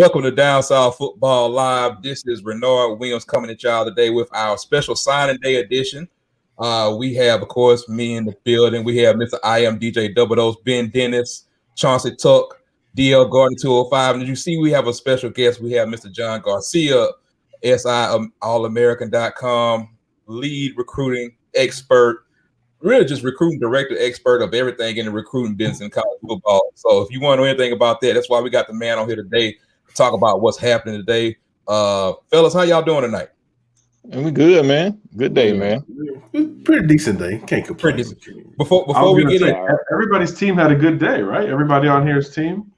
Welcome to Down South Football Live. This is Renard Williams coming at y'all today with our special signing day edition. We have, of course, me in the building. We have Mr. I Am DJ Double Dose, Ben Dennis, Chauncey Tuck, DL Garden 205. And as you see, we have a special guest. We have Mr. John Garcia, S.I, allamerican.com, lead recruiting expert, really just recruiting director expert of everything in the recruiting business in college football. So if you want to know anything about that, that's why we got the man on here today to talk about what's happening today. Fellas, how y'all doing tonight? And we good, man. Good day, man. Pretty decent day. Can't complain. Pretty decent. Before we get in, everybody's team had a good day, right? Everybody on here's team.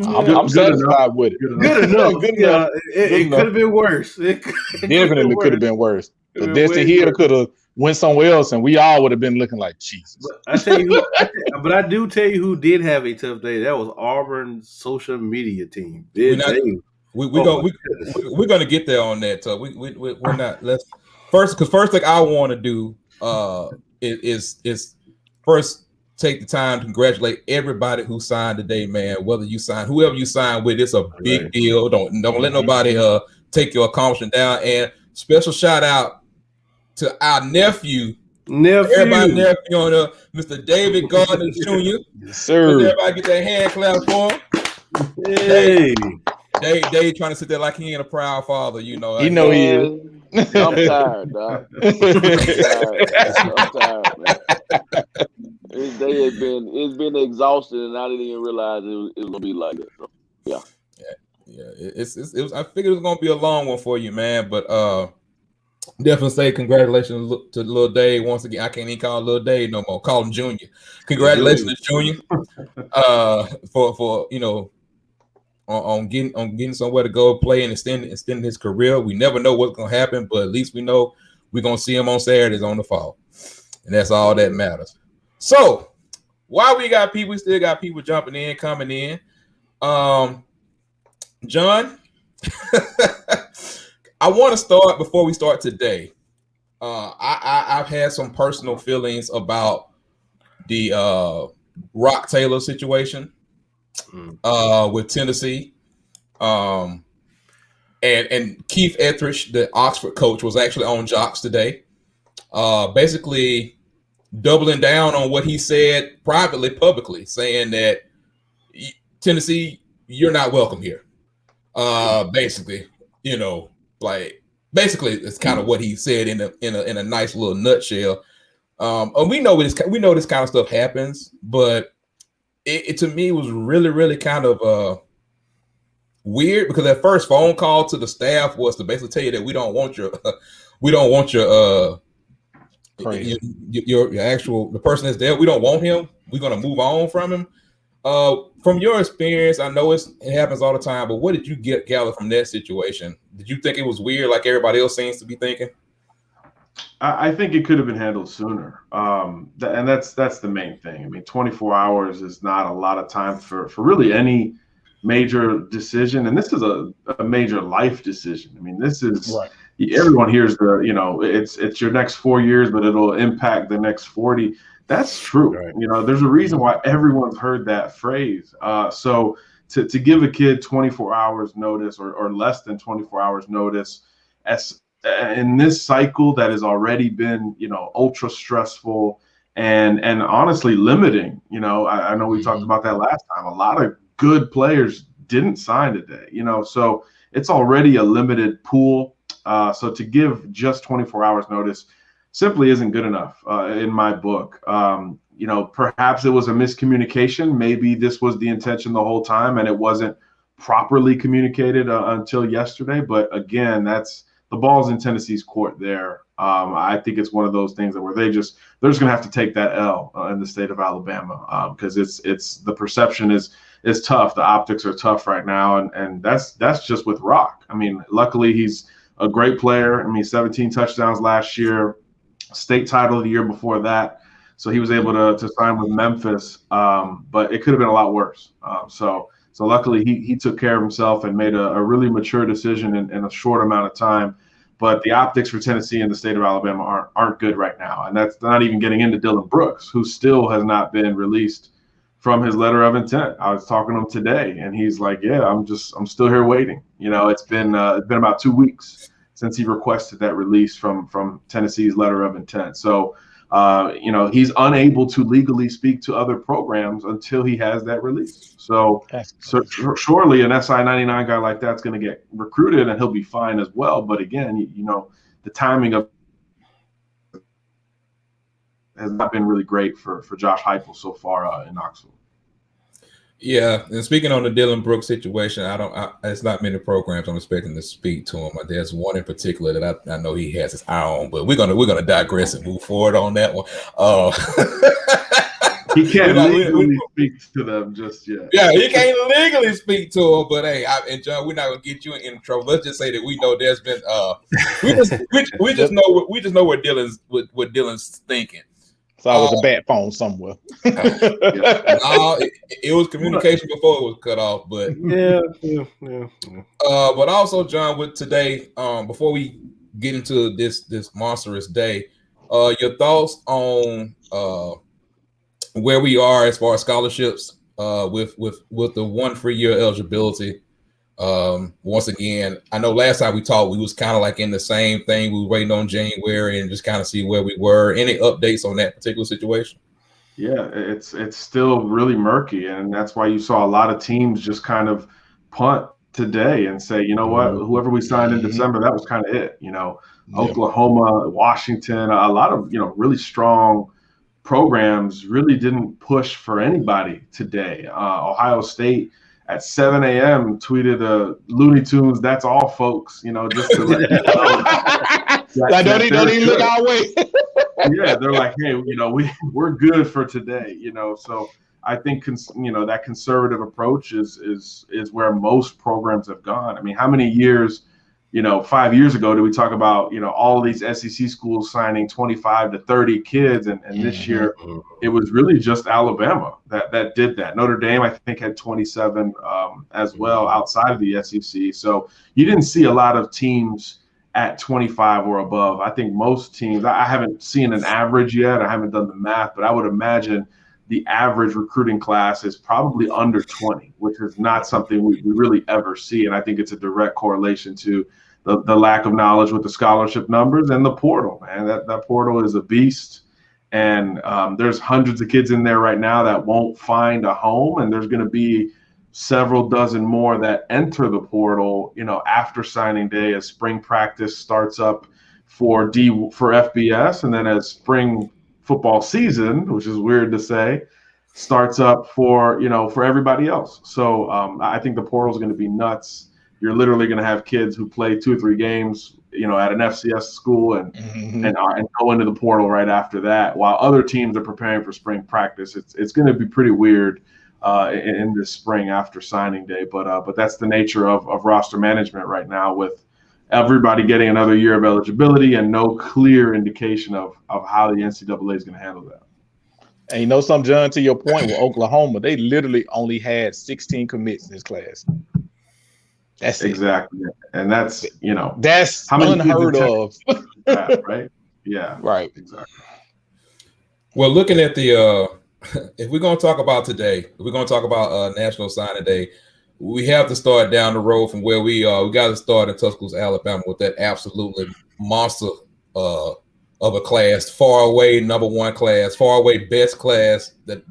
I'm satisfied with it. Good enough. It could have been worse. It definitely could have been worse. But Destiny Hill could have went somewhere else, and we all would have been looking like Jesus. But I do tell you who did have a tough day. That was Auburn's social media team. We're gonna get there on that. So we're not. Let's first thing I want to do is first take the time to congratulate everybody who signed today, man. Whether you sign, whoever you sign with, it's a big deal. Don't let nobody take your accomplishment down. And special shout out to our nephew. Everybody nephew on Mr. David Gardner Jr. Yes, sir. Everybody get their hand clap for him. Hey. Dave trying to sit there like he ain't a proud father, you know. He know he is. I'm tired, dog. I'm tired, man. This day it's been exhausted, and I didn't even realize it was gonna be like that. So, yeah. It was. I figured it was gonna be a long one for you, man. But definitely say congratulations to Lil Dave once again. I can't even call Lil Dave no more. Call him Junior. Congratulations, Junior. For on getting somewhere to go play and extending his career. We never know what's gonna happen, but at least we know we're gonna see him on Saturdays on the fall, and that's all that matters. So while we still got people jumping in, coming in. John, I want to start before we start today. I've had some personal feelings about the Rock Taylor situation with Tennessee. And Keith Etheridge, the Oxford coach, was actually on Jocks today, basically doubling down on what he said privately, publicly, saying that Tennessee, you're not welcome here. Basically, it's kind of what he said in a nice little nutshell. And we know this kind of stuff happens, but it to me was really, really kind of weird, because that first phone call to the staff was to basically tell you that we don't want your actual, the person that's there. We don't want him. We're gonna move on from him. From your experience, I know it happens all the time, but what did you gather from that situation? Did you think it was weird, like everybody else seems to be thinking? I think it could have been handled sooner, and that's the main thing. I mean, 24 hours is not a lot of time for really any major decision, and this is a major life decision. I mean, this is right. Everyone hears it's your next 4 years, but it'll impact the next 40. That's true. Right. There's a reason why everyone's heard that phrase. So to give a kid 24 hours notice or less than 24 hours notice in this cycle that has already been, ultra stressful and honestly limiting. I know we talked about that last time. A lot of good players didn't sign today, so it's already a limited pool. So to give just 24 hours notice simply isn't good enough in my book. Perhaps it was a miscommunication. Maybe this was the intention the whole time and it wasn't properly communicated until yesterday. But again, that's the ball's in Tennessee's court there. I think it's one of those things where they're just going to have to take that L in the state of Alabama, because it's the perception is tough. The optics are tough right now, and that's just with Rock. I mean, luckily he's a great player. I mean, 17 touchdowns last year, state title the year before that. So he was able to sign with Memphis, but it could have been a lot worse. So luckily he took care of himself and made a really mature decision in a short amount of time. But the optics for Tennessee and the state of Alabama aren't good right now. And that's not even getting into Dylan Brooks, who still has not been released from his letter of intent. I was talking to him today, and he's like, "Yeah, I'm still here waiting." It's been about 2 weeks since he requested that release from Tennessee's letter of intent. So, he's unable to legally speak to other programs until he has that release. So surely an SI 99 guy like that's going to get recruited, and he'll be fine as well. But again, the timing of has not been really great for Josh Heupel so far in Knoxville. Yeah, and speaking on the Dylan Brooks situation, it's not many programs I'm expecting to speak to him. There's one in particular that I know he has his eye on, but we're gonna digress and move forward on that one. He can't legally speak to them just yet. Yeah, he can't legally speak to them, but hey, and John, we're not gonna get you in trouble. Let's just say that we know there's been we just know what Dylan's thinking. So it was a bad phone somewhere. It was communication before it was cut off, but yeah. But also, John, with today, before we get into this monstrous day, your thoughts on where we are as far as scholarships, with the 1 free year eligibility. Once again, I know last time we talked, we was kind of like in the same thing. We were waiting on January and just kind of see where we were. Any updates on that particular situation? Yeah, it's still really murky, and that's why you saw a lot of teams just kind of punt today and say, you know what, whoever we signed in December, that was kind of it. Oklahoma, Washington, a lot of really strong programs really didn't push for anybody today. Ohio State at 7 a.m. tweeted Looney Tunes, that's all, folks, just to let you know. Don't even look our way. Yeah, they're like, hey, we're good for today, So I think that conservative approach is where most programs have gone. I mean, how many years, 5 years ago did we talk about all of these SEC schools signing 25 to 30 kids, and this year it was really just Alabama that did that. Notre Dame, I think, had 27 as well outside of the SEC. So you didn't see a lot of teams at 25 or above. I think most teams, I haven't seen an average yet. I haven't done the math, but I would imagine the average recruiting class is probably under 20, which is not something we really ever see. And I think it's a direct correlation to the lack of knowledge with the scholarship numbers and the portal, man. That portal is a beast. And there's hundreds of kids in there right now that won't find a home. And there's going to be several dozen more that enter the portal, after signing day, as spring practice starts up for FBS, and then as spring football season, which is weird to say, starts up for everybody else. So I think the portal is going to be nuts. You're literally going to have kids who play 2 or 3 games, at an FCS school and go into the portal right after that, while other teams are preparing for spring practice. It's going to be pretty weird in this spring after signing day, but that's the nature of roster management right now, with everybody getting another year of eligibility and no clear indication of how the NCAA is going to handle that. And something, John, to your point with Oklahoma, they literally only had 16 commits in this class. That's exactly it. And that's that's unheard of. Right? Yeah. Right. Exactly. Well, looking at the if we're going to talk about today, if we're going to talk about National Signing Day, we have to start down the road from where we are. We got to start in Tuscaloosa, Alabama, with that absolutely monster of a class, far away number 1 class, far away best class that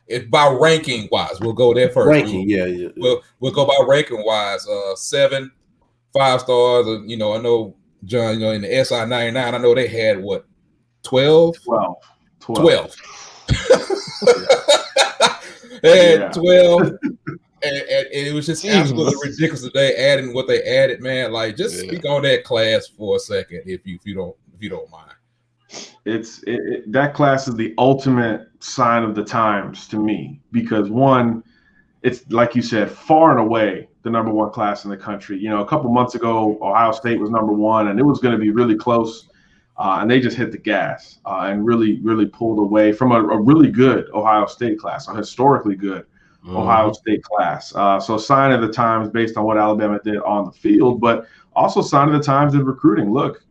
if by ranking wise, we'll go there first. We'll go by ranking wise. 7 5-stars. I know, John, in the SI 99, I know they had what, 12? 12. They had 12. And it was just absolutely ridiculous that they added what they added, man. Like, just speak on that class for a second, if you don't mind. That class is the ultimate sign of the times to me, because one, it's like you said, far and away the number 1 class in the country. A couple months ago, Ohio State was number 1, and it was going to be really close, and they just hit the gas and really, really pulled away from a really good Ohio State class, a historically good Ohio State class. So sign of the times based on what Alabama did on the field, but also sign of the times in recruiting. Look,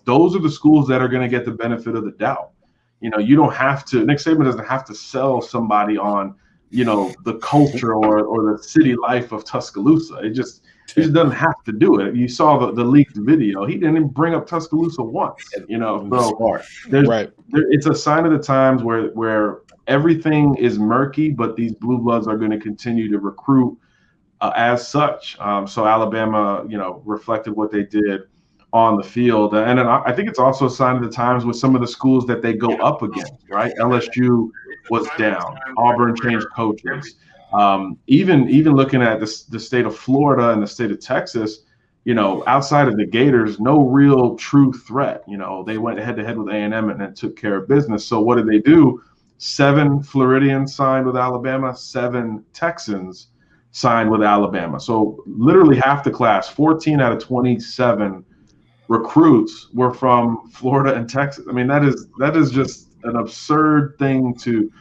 those are the schools that are going to get the benefit of the doubt. You don't have to, Nick Saban doesn't have to sell somebody on, the culture or the city life of Tuscaloosa. It just doesn't have to do it. You saw the leaked video. He didn't even bring up Tuscaloosa once. So it's a sign of the times where everything is murky, but these blue bloods are going to continue to recruit as such. So Alabama, reflected what they did on the field. And then I think it's also a sign of the times with some of the schools that they go up against, right? LSU was down. Auburn changed coaches. Even looking at the state of Florida and the state of Texas, outside of the Gators, no real true threat. They went head-to-head with A&M and then took care of business. So what did they do? 7 Floridians signed with Alabama, 7 Texans signed with Alabama. So literally half the class, 14 out of 27 recruits were from Florida and Texas. I mean, that is just an absurd thing to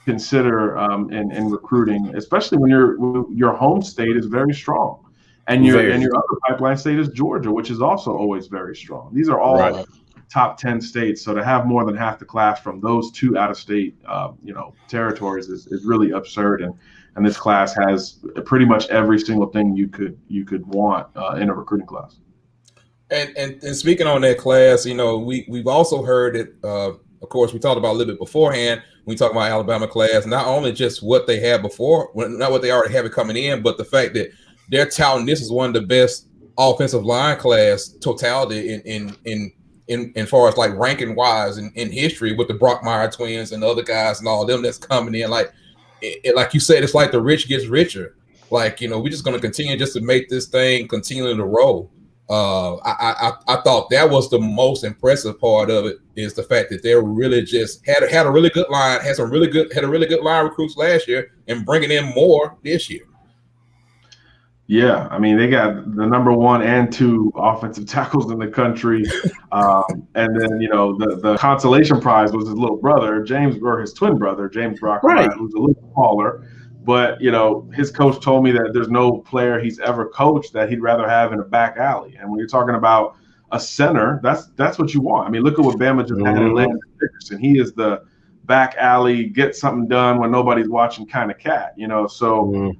consider in recruiting, especially when your home state is very strong, and your other pipeline state is Georgia, which is also always very strong. These are all top 10 states. So to have more than half the class from those 2 out-of-state territories is really absurd. And this class has pretty much every single thing you could want in a recruiting class. And speaking on that class, we've also heard it. Of course, we talked about a little bit beforehand. We talk about Alabama class, not only just what they had before, not what they already have it coming in, but the fact that they're touting this is one of the best offensive line class totality in far as like ranking wise in history, with the Brockmeyer twins and the other guys and all of them that's coming in. Like you said, it's like the rich gets richer. Like, we're just going to continue just to make this thing continue to roll. I thought that was the most impressive part of it, is the fact that they really just had a really good line, had a really good line recruits last year, and bringing in more this year. Yeah, I mean, they got the number 1 and 2 offensive tackles in the country, and then the consolation prize was his little brother, James, or his twin brother, James Brockmeyer, who's a little smaller. But, his coach told me that there's no player he's ever coached that he'd rather have in a back alley. And when you're talking about a center, that's what you want. I mean, look at what Bama just had in Landon Dickerson. He is the back alley, get something done when nobody's watching kind of cat, So,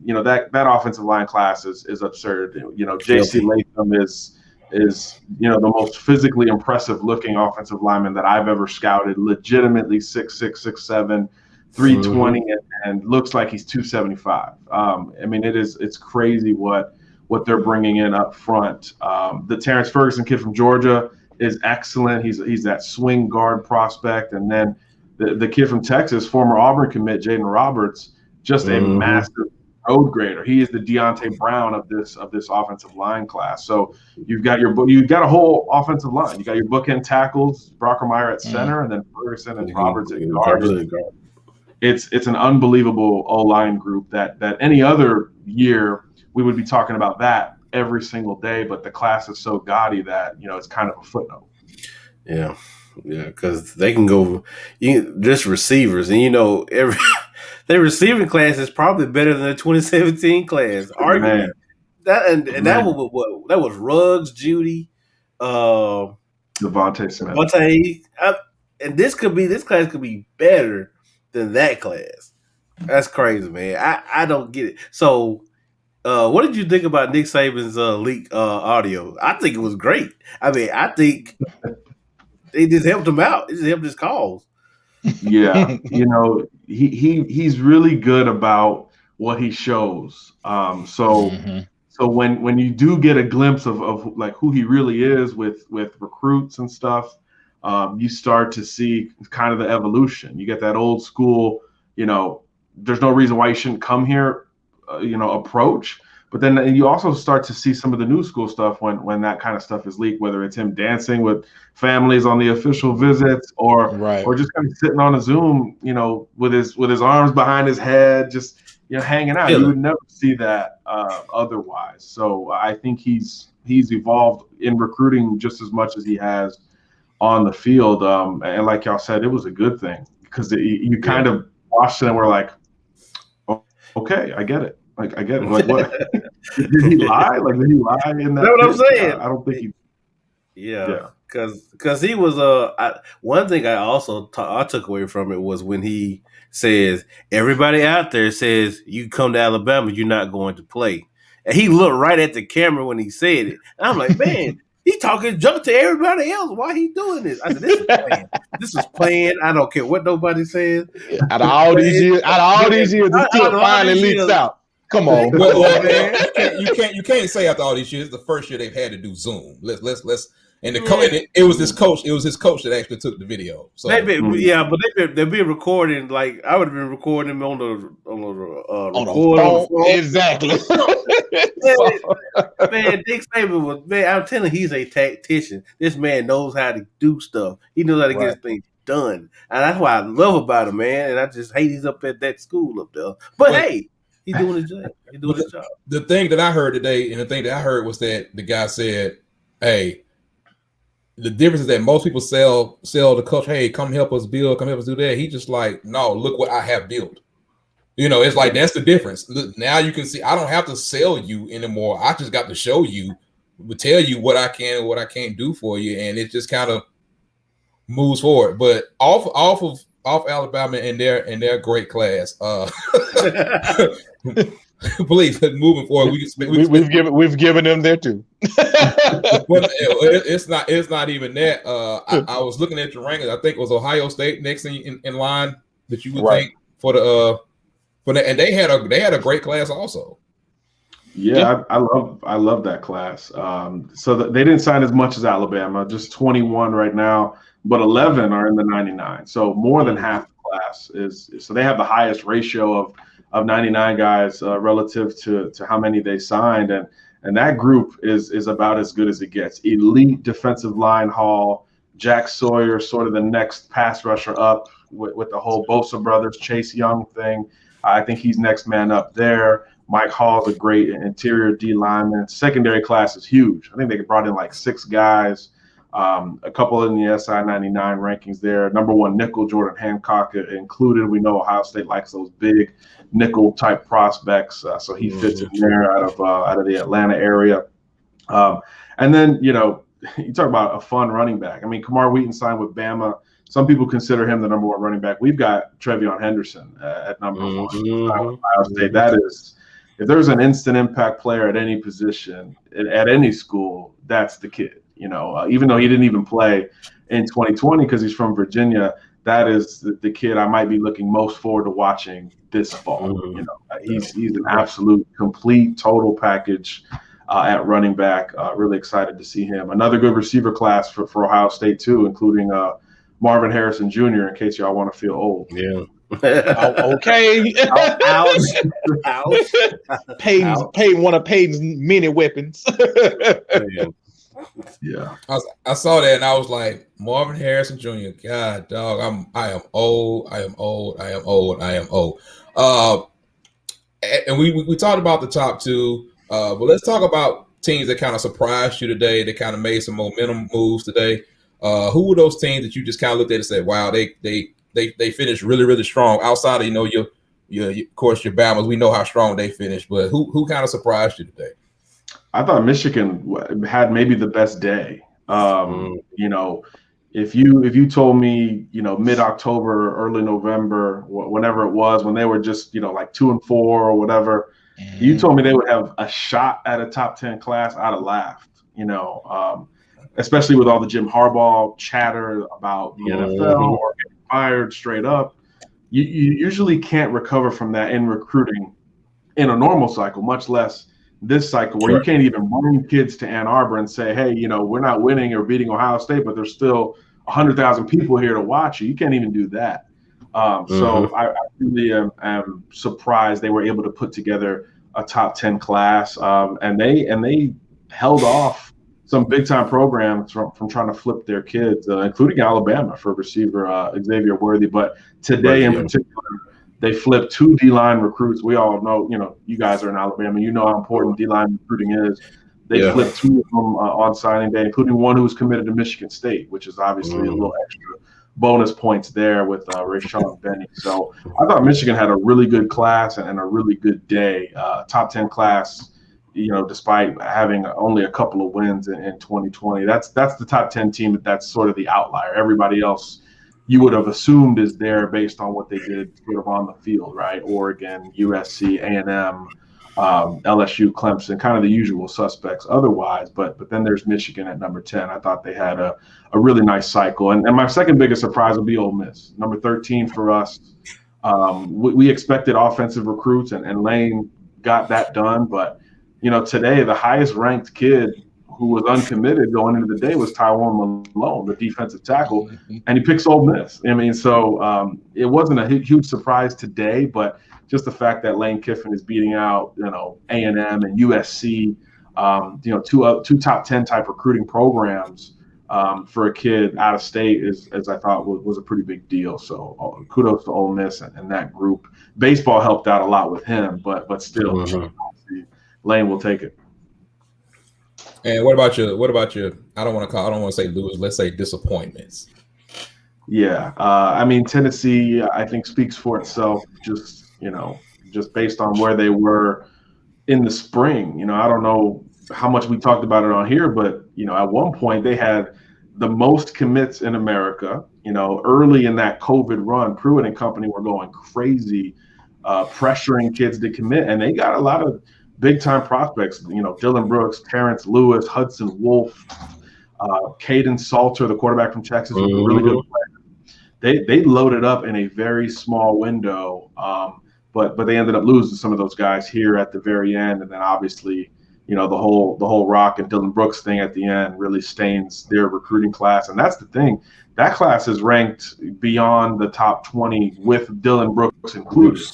that offensive line class is absurd. J.C. Latham is the most physically impressive looking offensive lineman that I've ever scouted. Legitimately 6'6", 6'7", 320, and looks like he's 275. I mean, it's crazy what they're bringing in up front. The Terrence Ferguson kid from Georgia is excellent. He's that swing guard prospect, and then the kid from Texas, former Auburn commit Jaden Roberts, just a massive road grader. He is the Deontay Brown of this offensive line class. So you've got a whole offensive line. You got your bookend tackles, Brockmeyer at center, and then Ferguson and Roberts at guard. It's an unbelievable O-line group that any other year we would be talking about that every single day, but the class is so gaudy that it's kind of a footnote. Yeah, because they can go just receivers, and their receiving class is probably better than the 2017 class. Arguably, that was Ruggs, Judy, Devontae Smith. And this class could be better than that class. That's crazy, man. I don't get it. So, what did you think about Nick Saban's leak audio? I think it was great. I mean, I think they just helped him out. It just helped his cause. Yeah, he's really good about what he shows. So when you do get a glimpse of like who he really is with recruits and stuff, you start to see kind of the evolution. You get that old school, there's no reason why you shouldn't come here, approach. But then you also start to see some of the new school stuff when that kind of stuff is leaked, whether it's him dancing with families on the official visits or just kind of sitting on a Zoom, with his arms behind his head, just hanging out. You would never see that otherwise. So I think he's evolved in recruiting just as much as he has on the field. And like y'all said, it was a good thing because you kind of watched it and were like, oh, okay, I get it. Like, I get it. Like, what? Did he lie? Like, did he lie in that? That's what I'm saying. I don't think he. Yeah, because he was one thing I also I took away from it was when he says everybody out there says you come to Alabama, you're not going to play, and he looked right at the camera when he said it. And I'm like, man, he talking junk to everybody else. Why he doing this? I said, this is planned. This is planned. I don't care what nobody says. Out of all these years, this tip finally leaks out. Come on, well, man. You can't say after all these years, the first year they've had to do Zoom. Let's. And it was his coach. It was his coach that actually took the video. So but they've been recording. Like I would have been recording him on the phone. Exactly. Man, Nick Saban was I'm telling you, he's a tactician. This man knows how to do stuff. He knows how to get things done, and that's what I love about him, man. And I just hate he's up at that school up there. But hey, he's doing his job. He's doing his job. The thing that I heard today, and the thing that I heard was that the guy said, "Hey." The difference is that most people sell the coach, hey, come help us build, come help us do that. He just like, no, look what I have built. It's like that's the difference. Look, now you can see I don't have to sell you anymore. I just got to show you, tell you what I can and what I can't do for you, and it just kind of moves forward. But off Alabama and their great class. Please, moving forward, we've given them there too. Well, it's not even that. I was looking at your rankings. I think it was Ohio State next in line that you would think for the and they had a great class also. Yeah, I love that class. So they didn't sign as much as Alabama, just 21 right now, but 11 are in the 99. So more than half the class is. So they have the highest ratio of 99 guys relative to how many they signed, and that group is about as good as it gets. Elite defensive line haul. Jack Sawyer, sort of the next pass rusher up with the whole Bosa brothers, Chase Young thing. I think he's next man up there. Mike Hall's a great interior D lineman. Secondary class is huge. I think they brought in like 6 guys, a couple in the SI 99 rankings there. Number 1 nickel, Jordan Hancock included. We know Ohio State likes those big nickel type prospects, so he fits in there out of the Atlanta area. And then you talk about a fun running back. I mean, Kamar Wheaton signed with Bama. Some people consider him the number 1 running back. We've got Trevion Henderson at number 1. Ohio State. That is, if there's an instant impact player at any position at any school, that's the kid. Even though he didn't even play in 2020 because he's from Virginia, that is the kid I might be looking most forward to watching this fall. He's an absolute complete total package at running back. Really excited to see him. Another good receiver class for Ohio State too, including Marvin Harrison Jr. In case y'all want to feel old. Yeah. Okay. Ouch. Peyton, one of Peyton's many weapons. Yeah. I saw that and I was like, Marvin Harrison Jr. God, dog, I am old. And we talked about the top 2, but let's talk about teams that kind of surprised you today. That kind of made some momentum moves today. Who were those teams that you just kind of looked at and said, wow, they finished really, really strong outside of, your of course, your Bamas. We know how strong they finished, but who kind of surprised you today? I thought Michigan had maybe the best day. If you told me, mid-October, early November, whenever it was, when they were just, like 2-4 or whatever, you told me they would have a shot at a top 10 class, I'd have laughed, especially with all the Jim Harbaugh chatter about the NFL or getting fired straight up. You usually can't recover from that in recruiting in a normal cycle, much less this cycle where you can't even bring kids to Ann Arbor and say, hey, we're not winning or beating Ohio State, but there's still 100,000 people here to watch you. You can't even do that. So I really am surprised they were able to put together a top 10 class, and they held off some big time programs from trying to flip their kids, including Alabama for receiver Xavier Worthy. But today in particular, they flipped 2 D-line recruits. We all know, you guys are in Alabama. You know how important D-line recruiting is. They flipped 2 of them on signing day, including one who was committed to Michigan State, which is obviously a little extra bonus points there with Rashawn Benny. So I thought Michigan had a really good class and a really good day. Top 10 class, despite having only a couple of wins in 2020. That's the top 10 team, but that's sort of the outlier. Everybody else you would have assumed is there based on what they did sort of on the field, right? Oregon, USC, A&M, LSU, Clemson, kind of the usual suspects otherwise. But then there's Michigan at number 10. I thought they had a really nice cycle. And my second biggest surprise will be Ole Miss, number 13 for us. We expected offensive recruits, and Lane got that done. But, today the highest ranked kid who was uncommitted going into the day was Tywone Malone, the defensive tackle, and he picks Ole Miss. I mean, so it wasn't a huge surprise today, but just the fact that Lane Kiffin is beating out, A&M and USC, two top 10 type recruiting programs for a kid out of state is, as I thought, was a pretty big deal. So kudos to Ole Miss and that group. Baseball helped out a lot with him, but still, Lane will take it. And what about your? I don't want to say lose. Let's say disappointments. Yeah, I mean Tennessee, I think speaks for itself. Just based on where they were in the spring. I don't know how much we talked about it on here, but at one point they had the most commits in America. Early in that COVID run, Pruitt and company were going crazy, pressuring kids to commit, and they got a lot of big-time prospects, Dylan Brooks, Terrence Lewis, Hudson Wolf, Caden Salter, the quarterback from Texas, was a really good player. They loaded up in a very small window, but they ended up losing some of those guys here at the very end, and then obviously, the whole Rock and Dylan Brooks thing at the end really stains their recruiting class, and that's the thing. That class is ranked beyond the top 20 with Dylan Brooks included.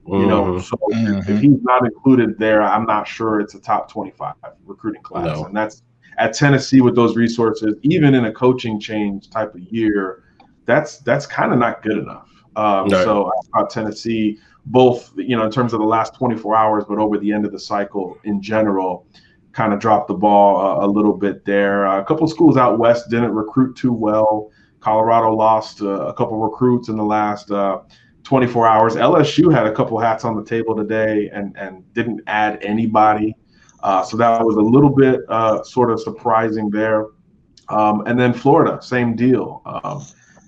So if he's not included there, I'm not sure it's a top 25 recruiting class. And that's at Tennessee with those resources, even in a coaching change type of year, that's kind of not good enough. So I thought Tennessee, both, in terms of the last 24 hours, but over the end of the cycle in general, kind of dropped the ball a little bit there. A couple of schools out west didn't recruit too well. Colorado lost a couple of recruits in the last 24 hours. LSU had a couple hats on the table today and didn't add anybody. So that was a little bit sort of surprising there. And then Florida, same deal.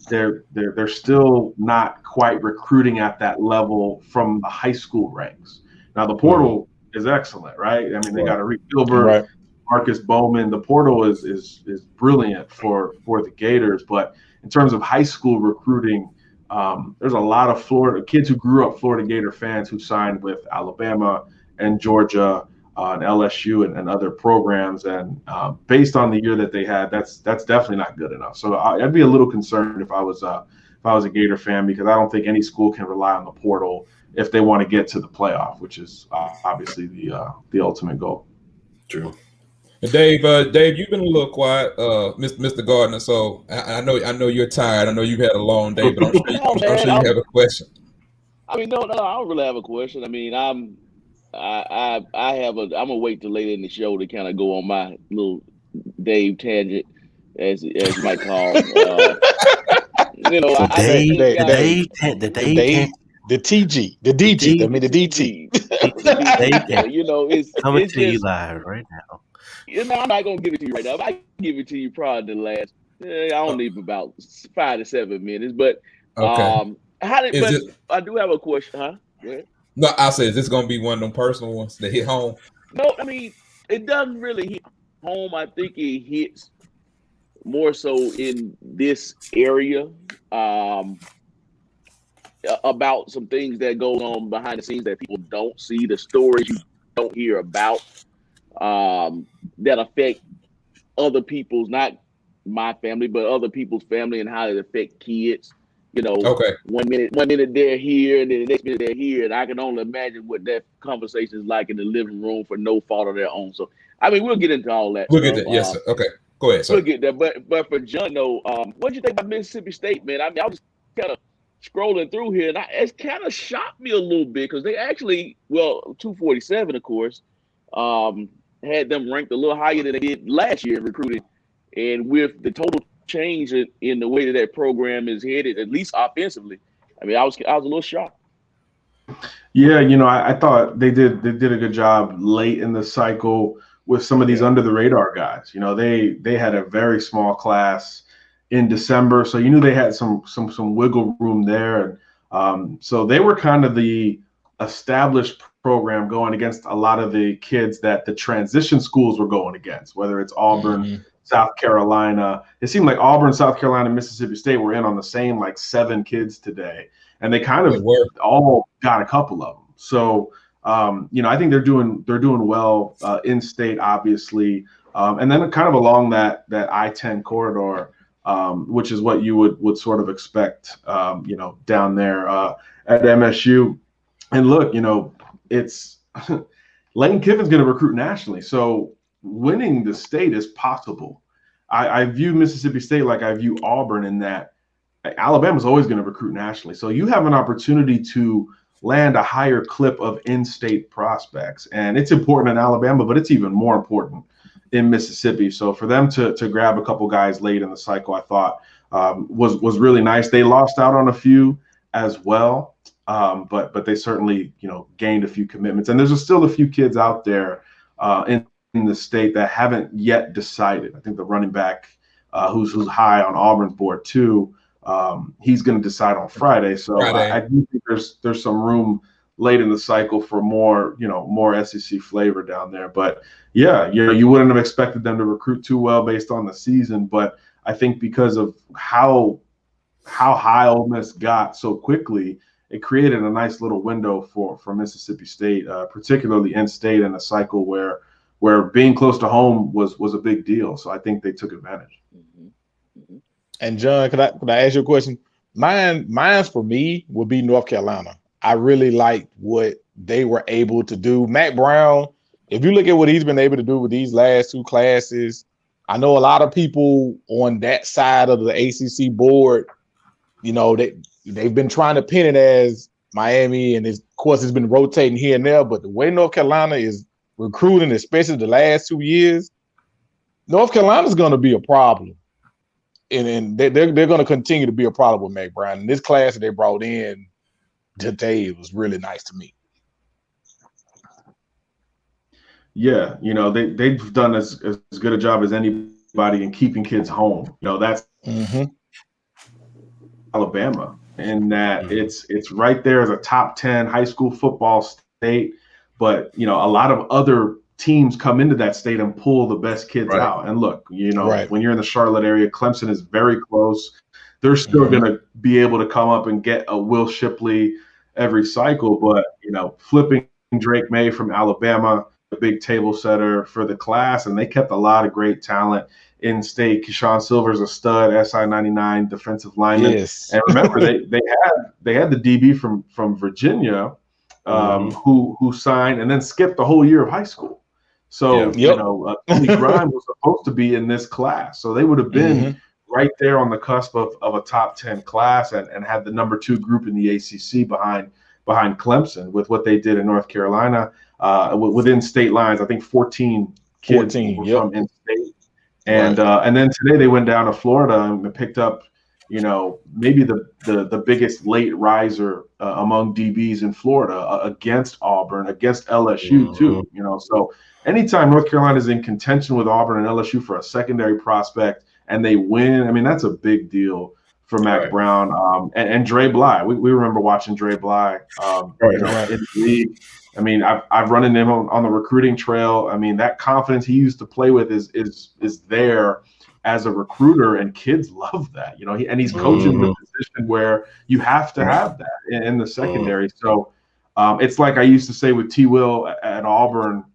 They're still not quite recruiting at that level from the high school ranks. Now the portal is excellent, right? I mean, they got Arik Gilbert, Marcus Bowman. The portal is brilliant for the Gators, but in terms of high school recruiting, there's a lot of Florida kids who grew up Florida Gator fans who signed with Alabama and Georgia and LSU and other programs. And based on the year that they had, that's definitely not good enough. So I'd be a little concerned if I was a Gator fan, because I don't think any school can rely on the portal if they want to get to the playoff, which is obviously the ultimate goal. True. And Dave, you've been a little quiet, Mr. Gardner. So I know you're tired. I know you've had a long day, but I'm sure you have a question. I mean, no, I don't really have a question. I mean, I'm gonna wait till later in the show to kind of go on my little Dave tangent, as you might call. The TG, the DG. I mean the DT. It's coming to you just live right now. I'm not gonna give it to you right now. If I give it to you probably the last, I don't need about 5 to 7 minutes. But okay. I do have a question, huh? Go ahead. No, I said, is this gonna be one of them personal ones that hit home? No, I mean, it doesn't really hit home. I think it hits more so in this area, about some things that go on behind the scenes that people don't see, the stories you don't hear about, that affect other people's, not my family, but other people's family, and how it affect kids. Okay. One minute they're here, and then the next minute they're here, and I can only imagine what that conversation is like in the living room for no fault of their own. So, I mean, we'll get into all that. We'll get that. Yes, sir. Okay, go ahead, sir. We'll get that. But for John, though, what do you think about Mississippi State, man? I mean, I was kind of scrolling through here, and it's kind of shocked me a little bit, because they actually, 247, of course, had them ranked a little higher than they did last year in recruiting, and with the total change in the way that program is headed, at least offensively, I mean, I was a little shocked. Yeah, I thought they did a good job late in the cycle with some of these under the radar guys. They had a very small class in December, so you knew they had some wiggle room there. So they were kind of the established program going against a lot of the kids that the transition schools were going against, whether it's Auburn, South Carolina. It seemed like Auburn, South Carolina, Mississippi State were in on the same 7 kids today. And they kind of all got a couple of them. So, I think they're doing well in state, obviously, and then kind of along that I-10 corridor, which is what you would sort of expect, down there at MSU. And look, it's Lane Kiffin's going to recruit nationally, so winning the state is possible. I view Mississippi State like I view Auburn in that Alabama's always going to recruit nationally. So you have an opportunity to land a higher clip of in-state prospects. And it's important in Alabama, but it's even more important in Mississippi. So for them to grab a couple guys late in the cycle, I thought was really nice. They lost out on a few as well, but they certainly, gained a few commitments. And there's still a few kids out there in the state that haven't yet decided. I think the running back who's high on Auburn's board too, he's going to decide on Friday. So I do think there's some room late in the cycle for more SEC flavor down there. But yeah, you wouldn't have expected them to recruit too well based on the season. But I think because of how high Ole Miss got so quickly, it created a nice little window for Mississippi State, particularly in state in a cycle where being close to home was a big deal. So I think they took advantage. And John, could I ask you a question? Mine's for me would be North Carolina. I really liked what they were able to do. Matt Brown, if you look at what he's been able to do with these last 2 classes, I know a lot of people on that side of the ACC board, they've been trying to pin it as Miami, and of course it's been rotating here and there. But the way North Carolina is recruiting, especially the last 2 years, North Carolina's going to be a problem. And they're going to continue to be a problem with Mac Brown. And this class that they brought in today was really nice to me. Yeah, they've done as good a job as anybody in keeping kids home. That's Alabama, and that it's right there as a top 10 high school football state. But a lot of other teams come into that state and pull the best kids out. And look, when you're in the Charlotte area, Clemson is very close. They're still going to be able to come up and get a Will Shipley every cycle. But, flipping Drake May from Alabama, the big table setter for the class, and they kept a lot of great talent in state. Keyshawn Silver's a stud, SI 99 defensive lineman. Yes. And remember, they had the DB from Virginia who signed and then skipped the whole year of high school. So, Tony Grimes was supposed to be in this class. So they would have been right there on the cusp of a top 10 class and had the number 2 group in the ACC behind Clemson with what they did in North Carolina within state lines. I think 14 kids were from in-state. And then today they went down to Florida and picked up, maybe the biggest late riser among DBs in Florida against Auburn, against LSU too. So anytime North Carolina is in contention with Auburn and LSU for a secondary prospect and they win, I mean, that's a big deal for Mac Brown and Dre Bly. We remember watching Dre Bly in the league. I mean, I've run into him on the recruiting trail. I mean, that confidence he used to play with is there as a recruiter, and kids love that. He's coaching the position where you have to have that in the secondary. So it's like I used to say with T. Will at Auburn.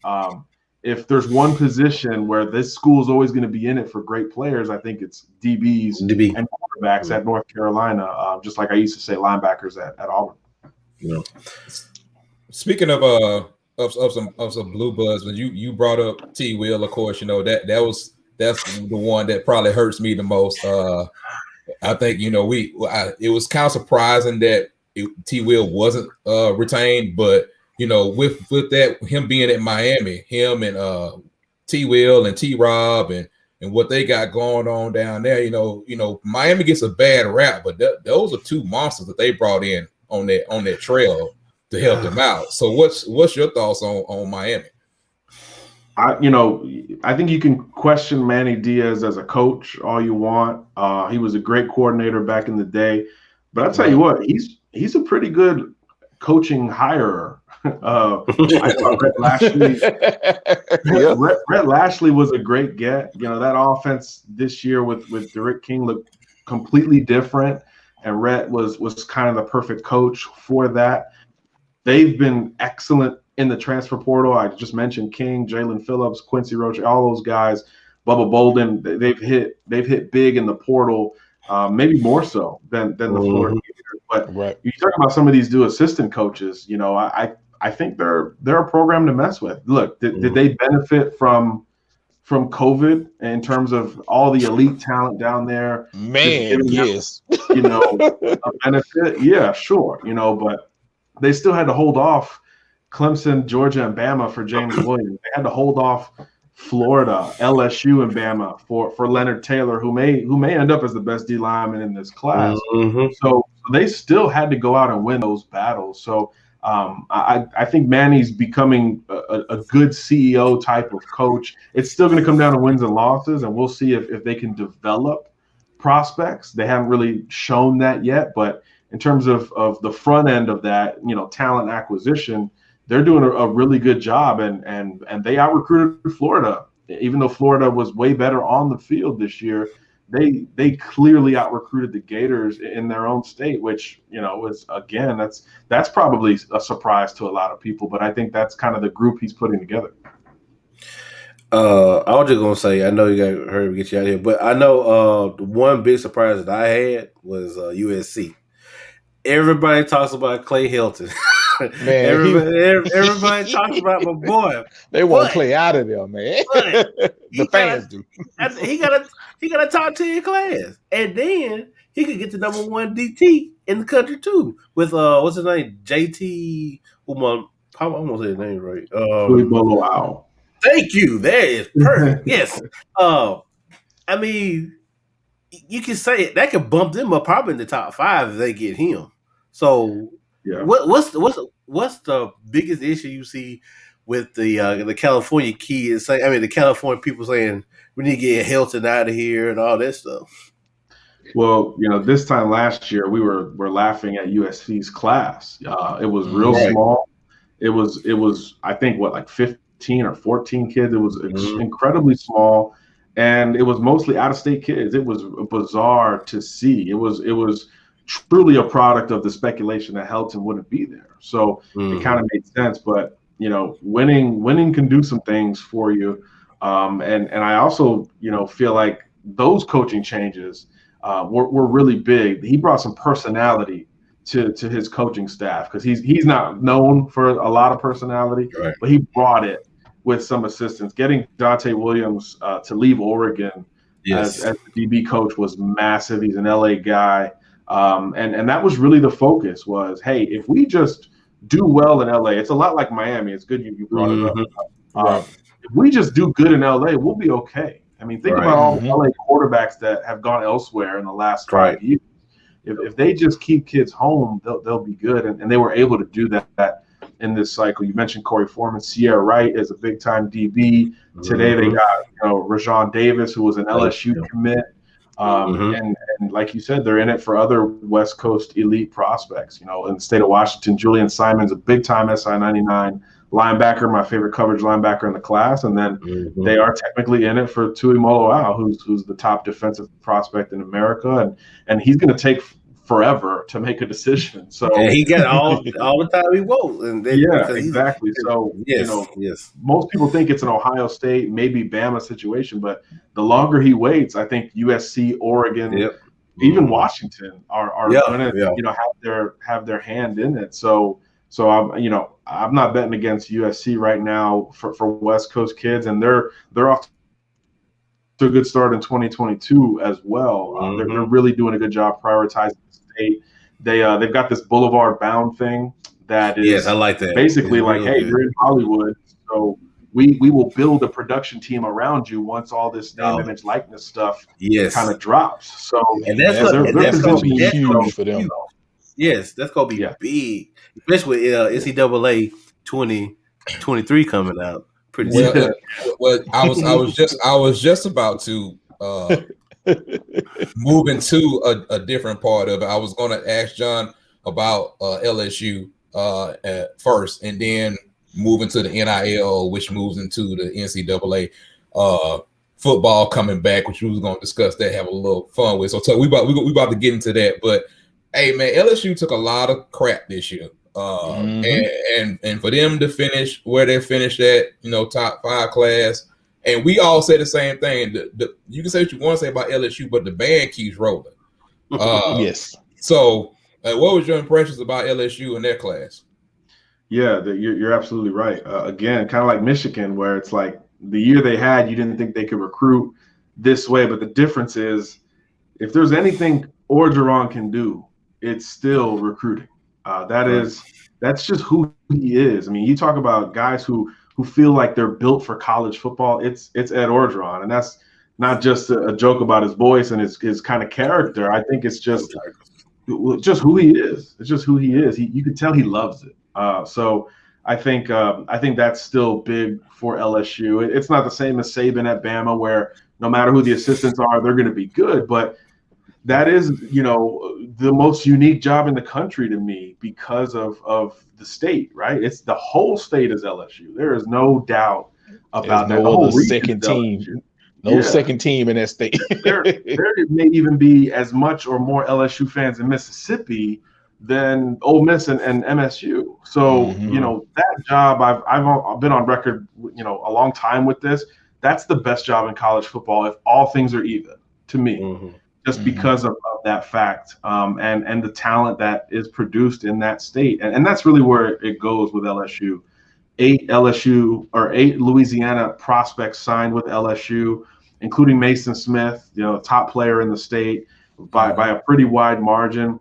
If there's one position where this school is always going to be in it for great players, I think it's DBs and quarterbacks at North Carolina, just like I used to say linebackers at Auburn. Speaking of some blue bloods, when you brought up T. Will, of course, that's the one that probably hurts me the most. I think it was kind of surprising that T. Will wasn't retained, but with that, him being at Miami, him and T. Will and T. Rob and what they got going on down there, Miami gets a bad rap, but those are 2 monsters that they brought in on that trail to help them out. So what's your thoughts on Miami? I think you can question Manny Diaz as a coach all you want. He was a great coordinator back in the day, but I'll tell you what, he's a pretty good coaching hirer. I thought Rhett Lashley was a great get. That offense this year with Derek King looked completely different, and Rhett was kind of the perfect coach for that. They've been excellent in the transfer portal. I just mentioned King, Jalen Phillips, Quincy Roach, all those guys, Bubba Bolden. They've hit big in the portal, maybe more so than the Florida Gators. But you talk about some of these new assistant coaches. I think they're a program to mess with. Look, did they benefit from COVID in terms of all the elite talent down there? Man, yes. Them, a benefit? Yeah, sure. But they still had to hold off Clemson, Georgia, and Bama for James Williams. They had to hold off Florida, LSU, and Bama for Leonard Taylor, who may end up as the best D lineman in this class. So they still had to go out and win those battles. So I think Manny's becoming a good CEO type of coach. It's still going to come down to wins and losses, and we'll see if they can develop prospects. They haven't really shown that yet, but in terms of the front end of that, talent acquisition, they're doing a really good job, and they out-recruited Florida. Even though Florida was way better on the field this year, they clearly out-recruited the Gators in their own state, which, is, again, that's probably a surprise to a lot of people, but I think that's kind of the group he's putting together. I was just going to say, I know you got heard me get you out of here, but I know the one big surprise that I had was USC. Everybody talks about Clay Helton. Man, everybody talks about my boy. They want Clay out of there, man. The fans do. He got a top 10 class, and then he could get the number 1 DT in the country too. With what's his name, JT. I'm gonna say his name right. Thank you. That is perfect. Yes. I mean, you can say it, that could bump them up probably in the top 5 if they get him. So, yeah. What's the biggest issue you see with the California kids? The California people saying we need to get Helton out of here and all that stuff. Well, this time last year we were laughing at USC's class. It was real small. It was I think like 15 or 14 kids. It was incredibly small, and it was mostly out-of-state kids. It was bizarre to see. It was truly a product of the speculation that Helton wouldn't be there. So it kind of made sense. But winning can do some things for you. And I also feel like those coaching changes were really big. He brought some personality to his coaching staff, because he's not known for a lot of personality, but he brought it with some assistance. Getting Dante Williams to leave Oregon as the DB coach was massive. He's an LA guy. And that was really the focus was, hey, if we just do well in LA, it's a lot like Miami. It's good you brought it up. If we just do good in LA, we'll be okay. I mean, think about all the LA quarterbacks that have gone elsewhere in the last 5 years. If they just keep kids home, they'll be good. And they were able to do that in this cycle. You mentioned Corey Foreman. Sierra Wright is a big-time DB. Today they got Rajon Davis, who was an LSU commit. And like you said, they're in it for other West Coast elite prospects. In the state of Washington, Julian Simon's a big-time SI 99 linebacker, my favorite coverage linebacker in the class. And then they are technically in it for Tui Moloau, who's the top defensive prospect in America. And he's going to take forever to make a decision. So he got all the time he wants. And exactly. So most people think it's an Ohio State, maybe Bama situation, but the longer he waits, I think USC, Oregon, even Washington are going to have their hand in it. So I'm not betting against USC right now for West Coast kids, and they're off to a good start in 2022 as well. They're really doing a good job prioritizing the state. They've got this Boulevard Bound thing that is I like that. Basically hey, you're in Hollywood, so we will build a production team around you once all this name, image, likeness stuff kind of drops. So and that's huge for them. Yes, that's gonna be big, especially with NCAA 2023 coming out pretty Well, soon. I was just about to move into a different part of it. I was going to ask John about LSU at first, and then move into the NIL, which moves into the NCAA football coming back, which we was going to discuss that, have a little fun with. So we about to get into that. But hey, man, LSU took a lot of crap this year. And for them to finish where they finished at, top 5 class, and we all say the same thing. You can say what you want to say about LSU, but the band keeps rolling. Yes. So, what was your impressions about LSU in their class? Yeah, you're absolutely right. Again, kind of like Michigan, where it's like the year they had, you didn't think they could recruit this way, but the difference is, if there's anything Orgeron can do, it's still recruiting. That's just who he is. I mean, you talk about guys who feel like they're built for college football. It's Ed Orgeron, and that's not just a joke about his voice and his kind of character. I think it's just who he is. It's just who he is. You can tell he loves it. So I think that's still big for LSU. It's not the same as Saban at Bama, where no matter who the assistants are, they're going to be good. But that is, the most unique job in the country to me because of the state, right? It's the whole state is LSU. There is no doubt about that. No other second team. Second team in that state. there may even be as much or more LSU fans in Mississippi than Ole Miss and MSU. So, that job, I've been on record, a long time with this. That's the best job in college football if all things are even, to me. Just because of that fact, and the talent that is produced in that state. And that's really where it goes with LSU. 8 Louisiana prospects signed with LSU, including Mason Smith, top player in the state by a pretty wide margin.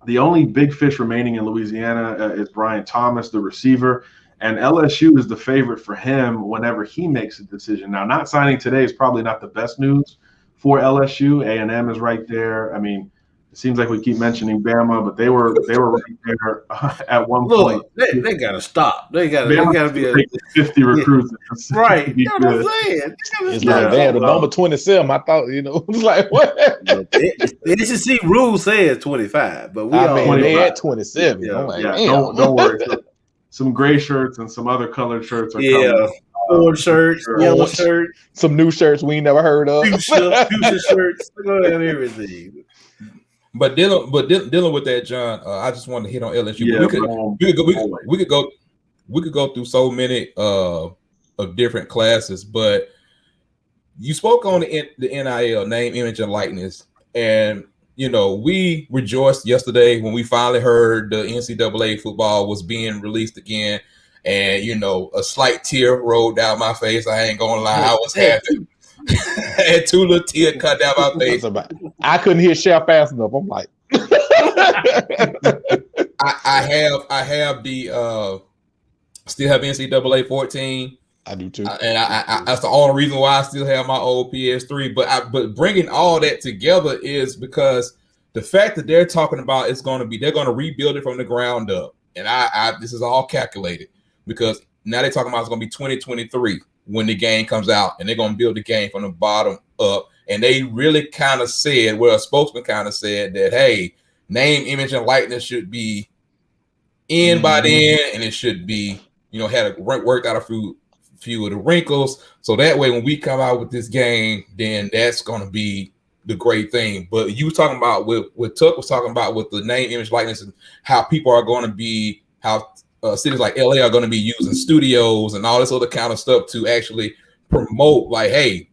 The only big fish remaining in Louisiana is Brian Thomas, the receiver, and LSU is the favorite for him whenever he makes a decision. Now, not signing today is probably not the best news for LSU. A&M is right there. I mean, it seems like we keep mentioning Bama, but they were right there at one point. They got to stop. They got to be 50 recruits. Right. You know what I'm saying? It's like they had the number 27. I thought, it was like, what? The SEC rule says 25, but they had 27. Yeah, don't worry. Some gray shirts and some other colored shirts are coming. Orange shirts, yellow shirts, some new shirts we ain't never heard of. Fuchsia shirts, and everything. But dealing with that, John, I just wanted to hit on LSU. Yeah, we could go through so many of different classes, but you spoke on the NIL, name, image, and likeness, and we rejoiced yesterday when we finally heard the NCAA football was being released again. And, a slight tear rolled down my face. I ain't going to lie. I was happy. I had 2 little tears cut down my face. I couldn't hear Chef fast enough. I'm like. I have the still have NCAA 14. I do too. And I that's the only reason why I still have my old PS3. But bringing all that together is because the fact that they're talking about they're going to rebuild it from the ground up. And this is all calculated. Because now they're talking about it's going to be 2023 when the game comes out, and they're going to build the game from the bottom up. And they really kind of said, a spokesman kind of said that, hey, name, image, and likeness should be in by then, and it should be, had worked out a few of the wrinkles. So that way, when we come out with this game, then that's going to be the great thing. But you were talking about what Tuck was talking about with the name, image, likeness, and how people are going to be, how cities like LA are going to be using studios and all this other kind of stuff to actually promote, like, hey,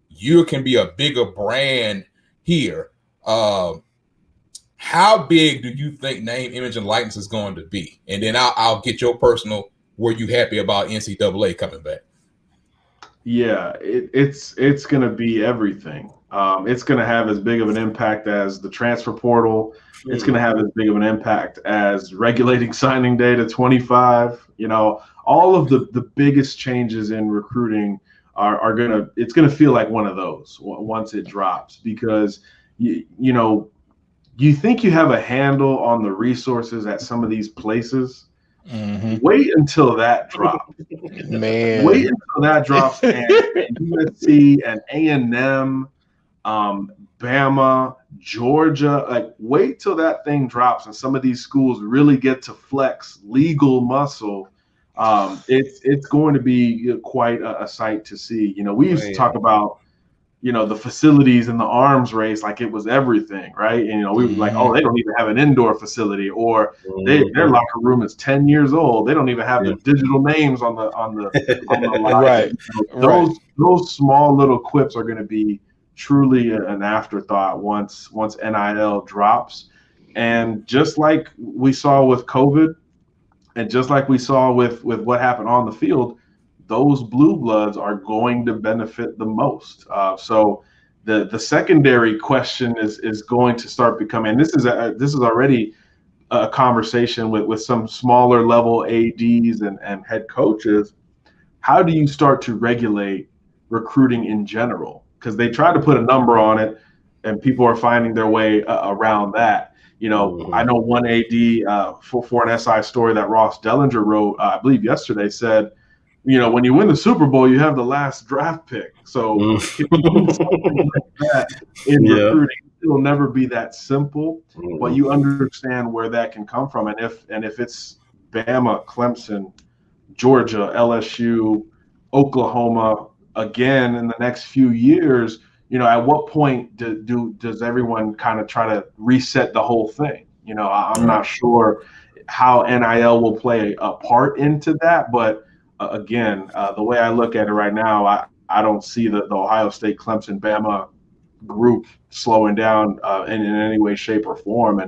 you can be a bigger brand here. How big do you think name, image, and likeness is going to be? And then I'll get your personal. Were you happy about NCAA coming back? Yeah, it's going to be everything. It's going to have as big of an impact as the transfer portal. It's going to have as big of an impact as regulating signing day to 25. All of the biggest changes in recruiting it's going to feel like one of those once it drops, because, you think you have a handle on the resources at some of these places. Wait until that drops. Man. Wait until that drops, and USC and A&M, Bama, Georgia, like wait till that thing drops and some of these schools really get to flex legal muscle. It's going to be quite a sight to see. You know, we used to talk about, you know, the facilities in the arms race like it was everything, right? And, you know, we were like, oh, they don't even have an indoor facility, or their locker room is 10 years old. They don't even have the digital names on the line. Right. You know, those small little quips are going to be truly an afterthought once NIL drops. And just like we saw with COVID, and just like we saw with what happened on the field, those blue bloods are going to benefit the most. So the secondary question is going to start becoming. This is already a conversation with some smaller level ADs and head coaches. How do you start to regulate recruiting in general? Because they try to put a number on it, and people are finding their way around that. You know, I know one AD for an SI story that Ross Dellinger wrote, I believe yesterday, said, you know, when you win the Super Bowl, you have the last draft pick. So if you do something like that in recruiting, it'll never be that simple. But you understand where that can come from, and if it's Bama, Clemson, Georgia, LSU, Oklahoma again in the next few years, you know, at what point does everyone kind of try to reset the whole thing? You know, I'm not sure how NIL will play a part into that, but again, the way I look at it right now, I don't see the Ohio State, Clemson, Bama group slowing down in any way, shape, or form.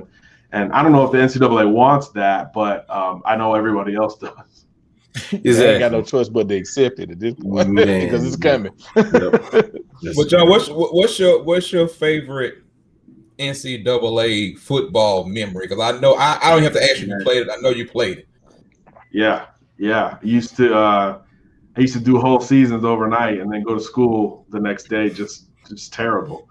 And I don't know if the NCAA wants that, but I know everybody else does. They ain't got no choice but to accept it at this point because it's coming. Well, John, what's your favorite NCAA football memory? Because I know I don't have to ask you played it. I know you played it. Yeah. I used to do whole seasons overnight and then go to school the next day. Just terrible.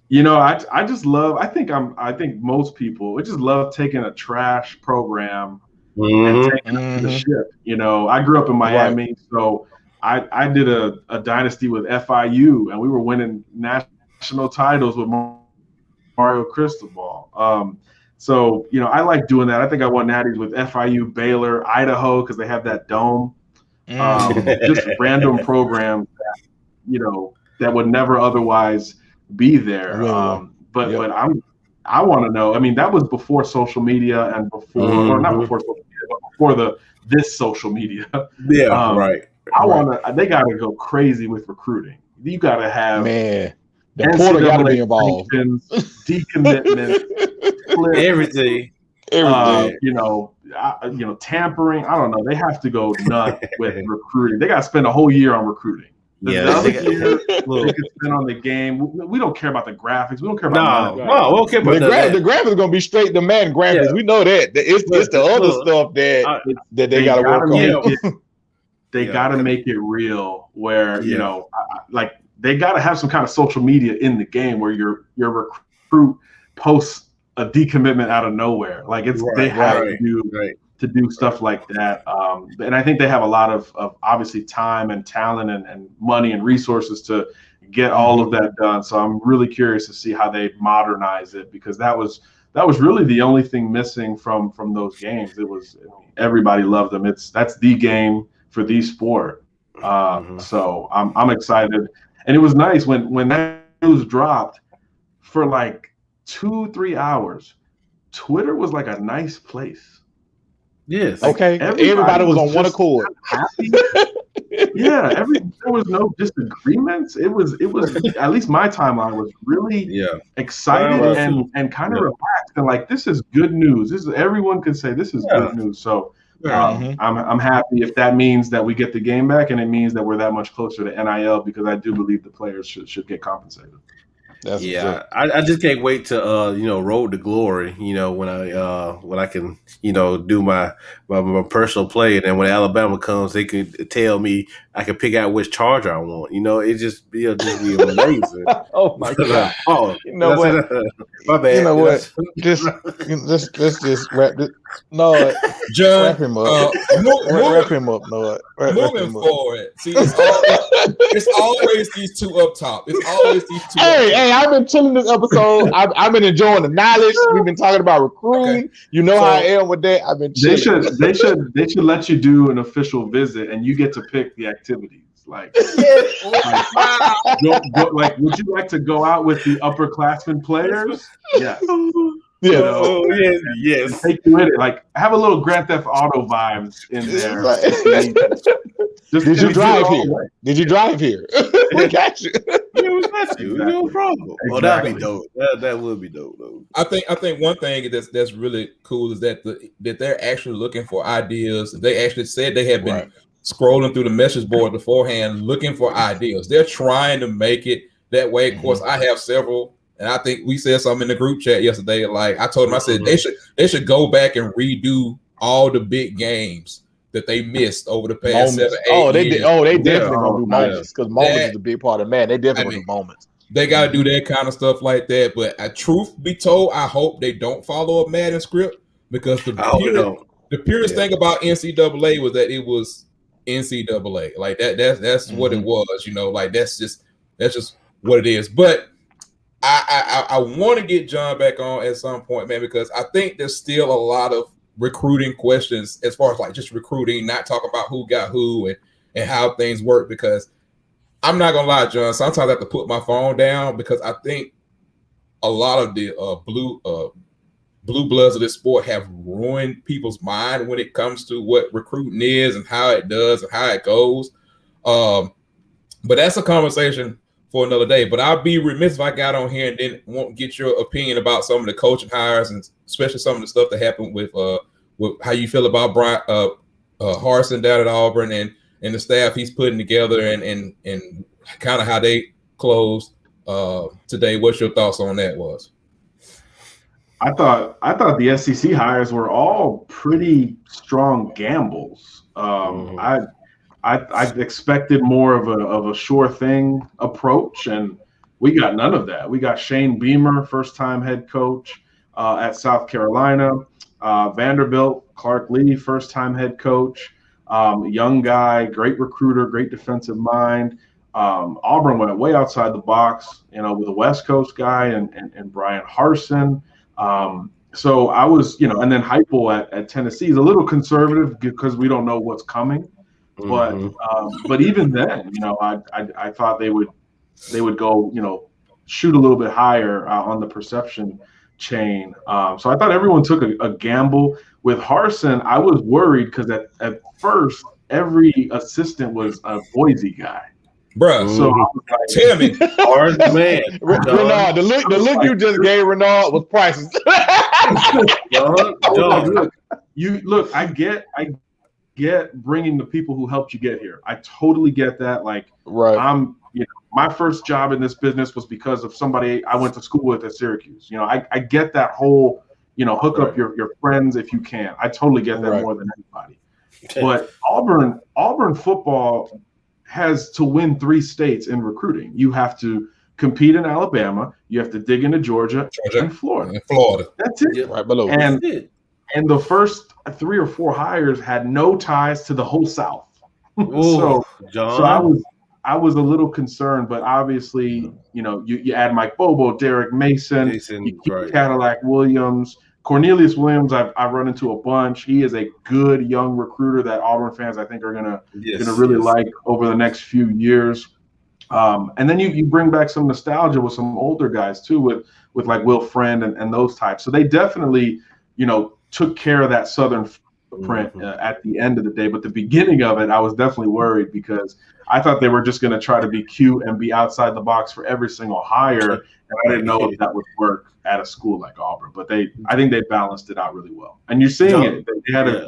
You know, I just love. I think most people just love taking a trash program and taking it to the ship. You know, I grew up in Miami, so I did a dynasty with FIU, and we were winning national titles with Mario Cristobal. So, you know, I like doing that. I think I won natties with FIU, Baylor, Idaho, because they have that dome. Just random programs that, you know, that would never otherwise be there. But I want to know. I mean, that was before social media and before, or not before social media, but before this social media. Right. They got to go crazy with recruiting. You got to have the portal got to be involved. Decommitment, everything. You know, tampering. I don't know. They have to go nuts with recruiting. They got to spend a whole year on recruiting. The other year they could spend on the game. We don't care about the graphics. We don't care about we don't care about the graphics. Are gonna be straight demand graphics. Yeah. We know that. It's the other stuff that they got to work on. They got to make it real. Where you know, like they got to have some kind of social media in the game where your recruit posts a decommitment out of nowhere. Like they have to do stuff like that. And I think they have a lot of obviously time and talent and money and resources to get all of that done. So I'm really curious to see how they modernize it, because that was really the only thing missing from those games. It was everybody loved them. That's the game for the sport. So I'm excited. And it was nice when that news dropped for like 2-3 hours. Twitter was like a nice place. Yes. Like everybody was on one accord. Happy. There was no disagreements. It was at least my timeline was really excited and kind of relaxed and like, this is good news. Everyone could say this is good news. So I'm happy if that means that we get the game back, and it means that we're that much closer to NIL, because I do believe the players should get compensated. That's what's Yeah, up. I just can't wait to road to glory. When I can do my personal play, and then when Alabama comes, they can tell me I can pick out which charger I want. It'll just be amazing. Oh my God! Oh, You did know I say what? that? My You bad. know Did I what? say- Let's just wrap this. No, John, wrap him up. Wrap him up, Noah. Wrap moving him up. forward. See, it's always these two up top. It's always these two up top. Hey, I've been chilling this episode. I've been enjoying the knowledge. We've been talking about recruiting. Okay. You know So- how I am with that. I've been They chilling. should let you do an official visit, and you get to pick the activities. Like, Wow. like, would you like to go out with the upperclassmen players? Yes. Yeah. Oh, yes. Take you in it. Like, have a little Grand Theft Auto vibes in there. Did you drive here? Did you drive here? We got you. Yeah, we got you. Exactly. No problem. Oh, that'd be dope. That would be dope, though. I think one thing that's really cool is that they're actually looking for ideas. They actually said they have been scrolling through the message board beforehand, looking for ideas. They're trying to make it that way. Of course, I have several, and I think we said something in the group chat yesterday. Like I told them, I said they should go back and redo all the big games that they missed over the past 7-8 years. They definitely gonna do moments because moments is a big part of man. They definitely gonna do moments. They got to do that kind of stuff like that. But truth be told, I hope they don't follow a Madden script because the purest thing about NCAA was that it was NCAA. Like that's what it was. Like that's just what it is. But I want to get John back on at some point, man, because I think there's still a lot of recruiting questions as far as like just recruiting, not talking about who got who and how things work. Because I'm not gonna lie, John, sometimes I have to put my phone down because I think a lot of the blue bloods of this sport have ruined people's mind when it comes to what recruiting is and how it does and how it goes. But that's a conversation for another day. But I'd be remiss if I got on here and then won't get your opinion about some of the coaching hires and especially some of the stuff that happened with how you feel about Brian Harsin down at Auburn and the staff he's putting together and kind of how they closed today. What's your thoughts on that was? I thought the SEC hires were all pretty strong gambles. I expected more of a sure thing approach, and we got none of that. We got Shane Beamer, first-time head coach at South Carolina. Vanderbilt, Clark Lee, first-time head coach. Young guy, great recruiter, great defensive mind. Auburn went way outside the box, with a West Coast guy and Brian Harsin. So I was, and then Heupel at Tennessee is a little conservative because we don't know what's coming. But even then, I thought they would go, shoot a little bit higher on the perception chain. So I thought everyone took a gamble. With Harsin, I was worried because at first every assistant was a Boise guy. Bruh, so I was like, tell me, hard man, Renard, the look you just gave Renard was priceless. Look, I get bringing the people who helped you get here. I totally get that. Like, my first job in this business was because of somebody I went to school with at Syracuse. I get that whole, hook up your friends if you can. I totally get that more than anybody. But Auburn football has to win 3 states in recruiting. You have to compete in Alabama. You have to dig into Georgia and Florida. That's it. Right below. And the first 3 or 4 hires had no ties to the whole South. So I was a little concerned, but obviously, you add Mike Bobo, Derek Mason, you keep Cadillac Williams, Cornelius Williams. I've run into a bunch. He is a good young recruiter that Auburn fans I think are gonna really like over the next few years. And then you bring back some nostalgia with some older guys too, with like Will Friend and those types. So they definitely, took care of that Southern footprint at the end of the day. But the beginning of it, I was definitely worried because I thought they were just going to try to be cute and be outside the box for every single hire. And I didn't know if that would work at a school like Auburn. But I think they balanced it out really well. And you're seeing it. They had a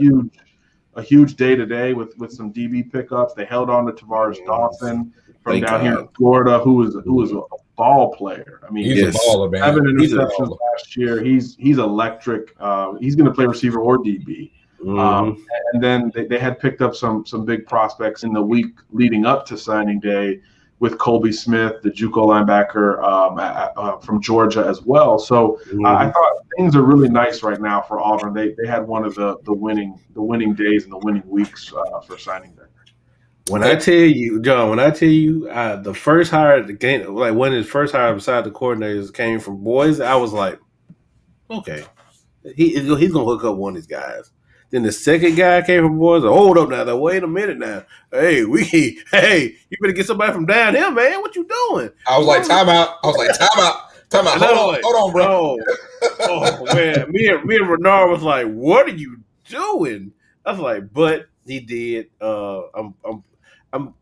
huge day-to-day with some DB pickups. They held on to Tavares Dawson from down here in Florida, who was a ball player. I mean, he's a baller, man. 7 He's a interceptions baller. last year. He's electric. He's going to play receiver or DB. And then they had picked up some big prospects in the week leading up to signing day with Colby Smith, the JUCO linebacker from Georgia as well. So I thought things are really nice right now for Auburn. They had one of the winning days and the winning weeks for signing day. When I tell you, John, the first hire at the game, like one of his first hires beside the coordinators came from boys, I was like, okay, he's gonna hook up one of these guys. Then the second guy came from boys. Hold up now. Wait a minute now. Hey, you better get somebody from down here, man. What you doing? I was like, time out. Hold on, bro. Oh man, me and Renard was like, what are you doing? I was like, but he did.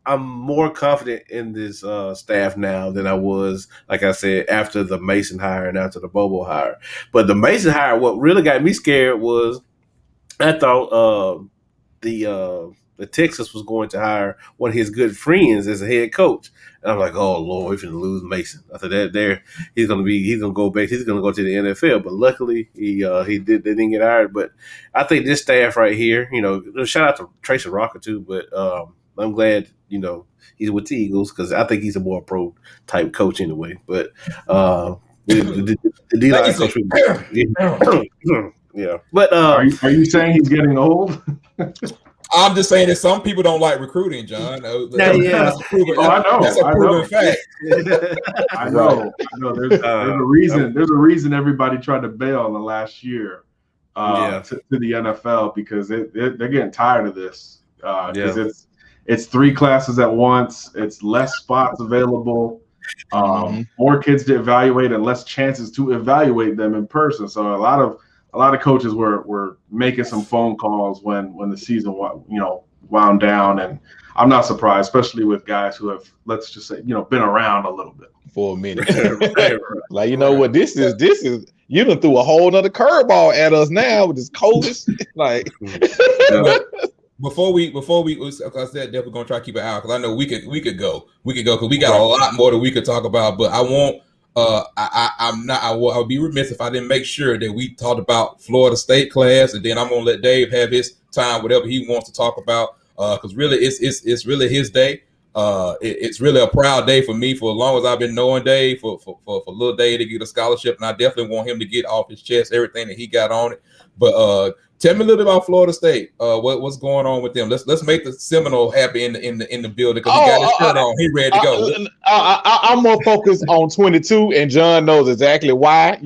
I'm more confident in this staff now than I was, like I said, after the Mason hire and after the Bobo hire. But the Mason hire, what really got me scared was I thought the Texas was going to hire one of his good friends as a head coach, and I'm like, oh Lord, we're going to lose Mason. I thought he's going to go back, he's going to go to the NFL. But luckily, they didn't get hired. But I think this staff right here, shout out to Tracy Rocker too. But I'm glad he's with the Eagles because I think he's a more pro type coach anyway. But the D-line coach. Yeah, but are you saying he's getting old? I'm just saying that some people don't like recruiting, John. That's a proven fact. I know. There's a reason. There's a reason everybody tried to bail in the last year to the NFL because they're getting tired of this. Because it's 3 classes at once. It's less spots available. More kids to evaluate and less chances to evaluate them in person. So a lot of coaches were making some phone calls when the season wound down, and I'm not surprised, especially with guys who have, let's just say, been around a little bit for a minute. Like, what this is you done threw a whole nother curveball at us now with this coldest. Like before we, like I said, definitely gonna try to keep it out because I know we could go because we got a lot more that we could talk about, but I won't. I'll be remiss if I didn't make sure that we talked about Florida State class, and then I'm gonna let Dave have his time, whatever he wants to talk about, because really it's really his day. It's really a proud day for me. For as long as I've been knowing Dave, for little Dave to get a scholarship, and I definitely want him to get off his chest everything that he got on it. But tell me a little bit about Florida State. What's going on with them? Let's make the Seminole happy in the building because he got his shirt on. He ready to go. I'm more focused on 22, and John knows exactly why.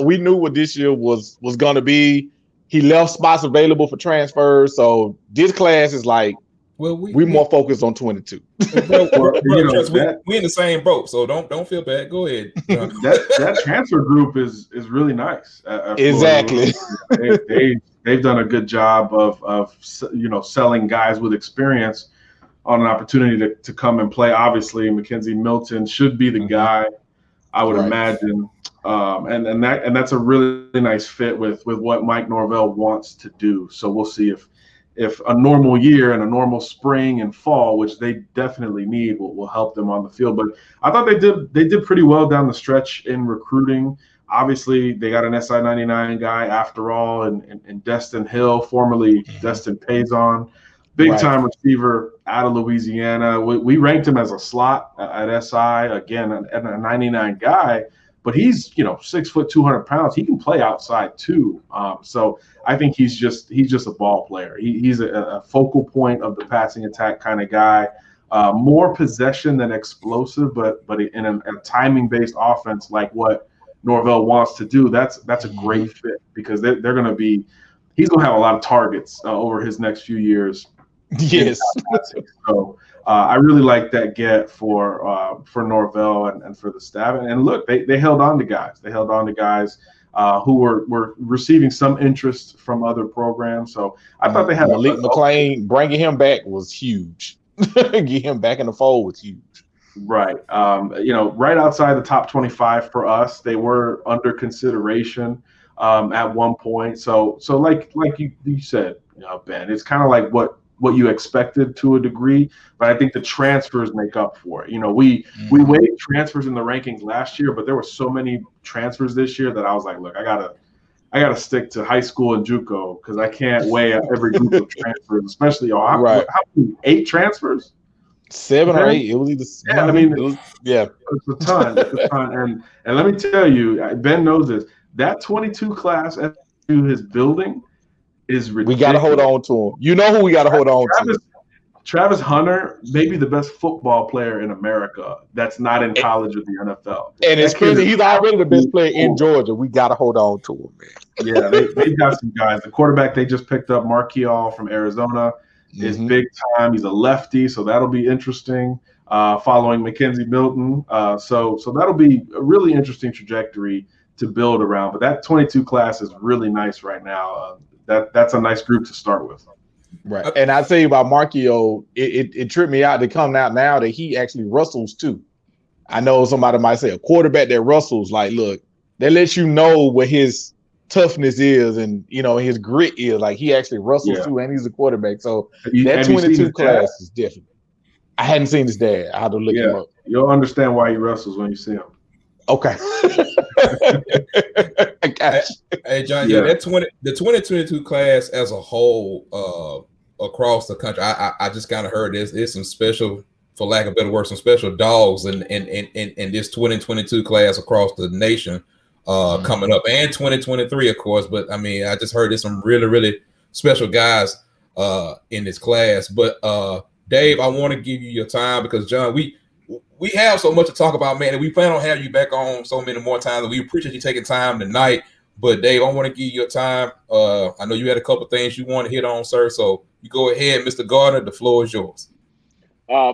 We knew what this year was going to be. He left spots available for transfers, so this class is like. Well, we more focused on 22. We in the same boat, so don't feel bad. Go ahead. that transfer group is really nice. Exactly. They've done a good job of selling guys with experience on an opportunity to come and play. Obviously, Mackenzie Milton should be the guy, I would imagine. And that's a really nice fit with what Mike Norvell wants to do. So we'll see if a normal year and a normal spring and fall, which they definitely need, will help them on the field. But I thought they did pretty well down the stretch in recruiting. Obviously, they got an SI 99 guy after all, and Destin Hill, formerly Destin Payson, big-time receiver out of Louisiana. We ranked him as a slot at SI, again, a 99 guy. But he's 6 foot 200 pounds. He can play outside too. So I think he's just a ball player. He's a focal point of the passing attack kind of guy. More possession than explosive, but in a timing based offense like what Norvell wants to do. That's a great fit because he's going to have a lot of targets over his next few years. Yes. So I really like that get for Norvell and for the staff. And look, they held on to guys. They held on to guys who were receiving some interest from other programs. So I thought they had Malik McClain. Bringing him back was huge. Get him back in the fold was huge. Right. Right outside the top 25 for us. They were under consideration at one point. So like you said, Ben, it's kind of like what what you expected to a degree, but I think the transfers make up for it. We weighed transfers in the rankings last year, but there were so many transfers this year that I was like, look, I gotta stick to high school and JUCO because I can't weigh every group of transfers, especially how many 8 transfers? 7 or 8. It was either. Yeah, I mean, it's a ton. It's a ton. And let me tell you, Ben knows this. That 22 class SU is building is ridiculous. We got to hold on to him. You know who we got to hold on to? Travis Hunter, maybe the best football player in America that's not in college or the NFL. And especially, he's already the best player in Georgia. We got to hold on to him, man. Yeah, they got some guys. The quarterback they just picked up, Marquial from Arizona, is big time. He's a lefty, so that'll be interesting. Following Mackenzie Milton, so that'll be a really interesting trajectory to build around. But that 22 class is really nice right now. That's a nice group to start with. Right. And I tell you about Marquio, it tripped me out to come out now that he actually wrestles too. I know somebody might say a quarterback that wrestles, like, look, that lets you know what his toughness is and, his grit is. Like, he actually wrestles too, and he's a quarterback. So that 22 class is different. I hadn't seen his dad. I had to look him up. You'll understand why he wrestles when you see him. Okay. Hey, John, the 2022 class as a whole across the country, I just kind of heard there's some special, for lack of better word, some special dogs in this 2022 class across the nation coming up, and 2023, of course. But I mean, I just heard there's some really, really special guys in this class. But Dave, I want to give you your time because, John, we have so much to talk about, man, and we plan on having you back on so many more times. And we appreciate you taking time tonight. But Dave, I want to give you your time. I know you had a couple things you want to hit on, sir. So you go ahead, Mr. Gardner. The floor is yours.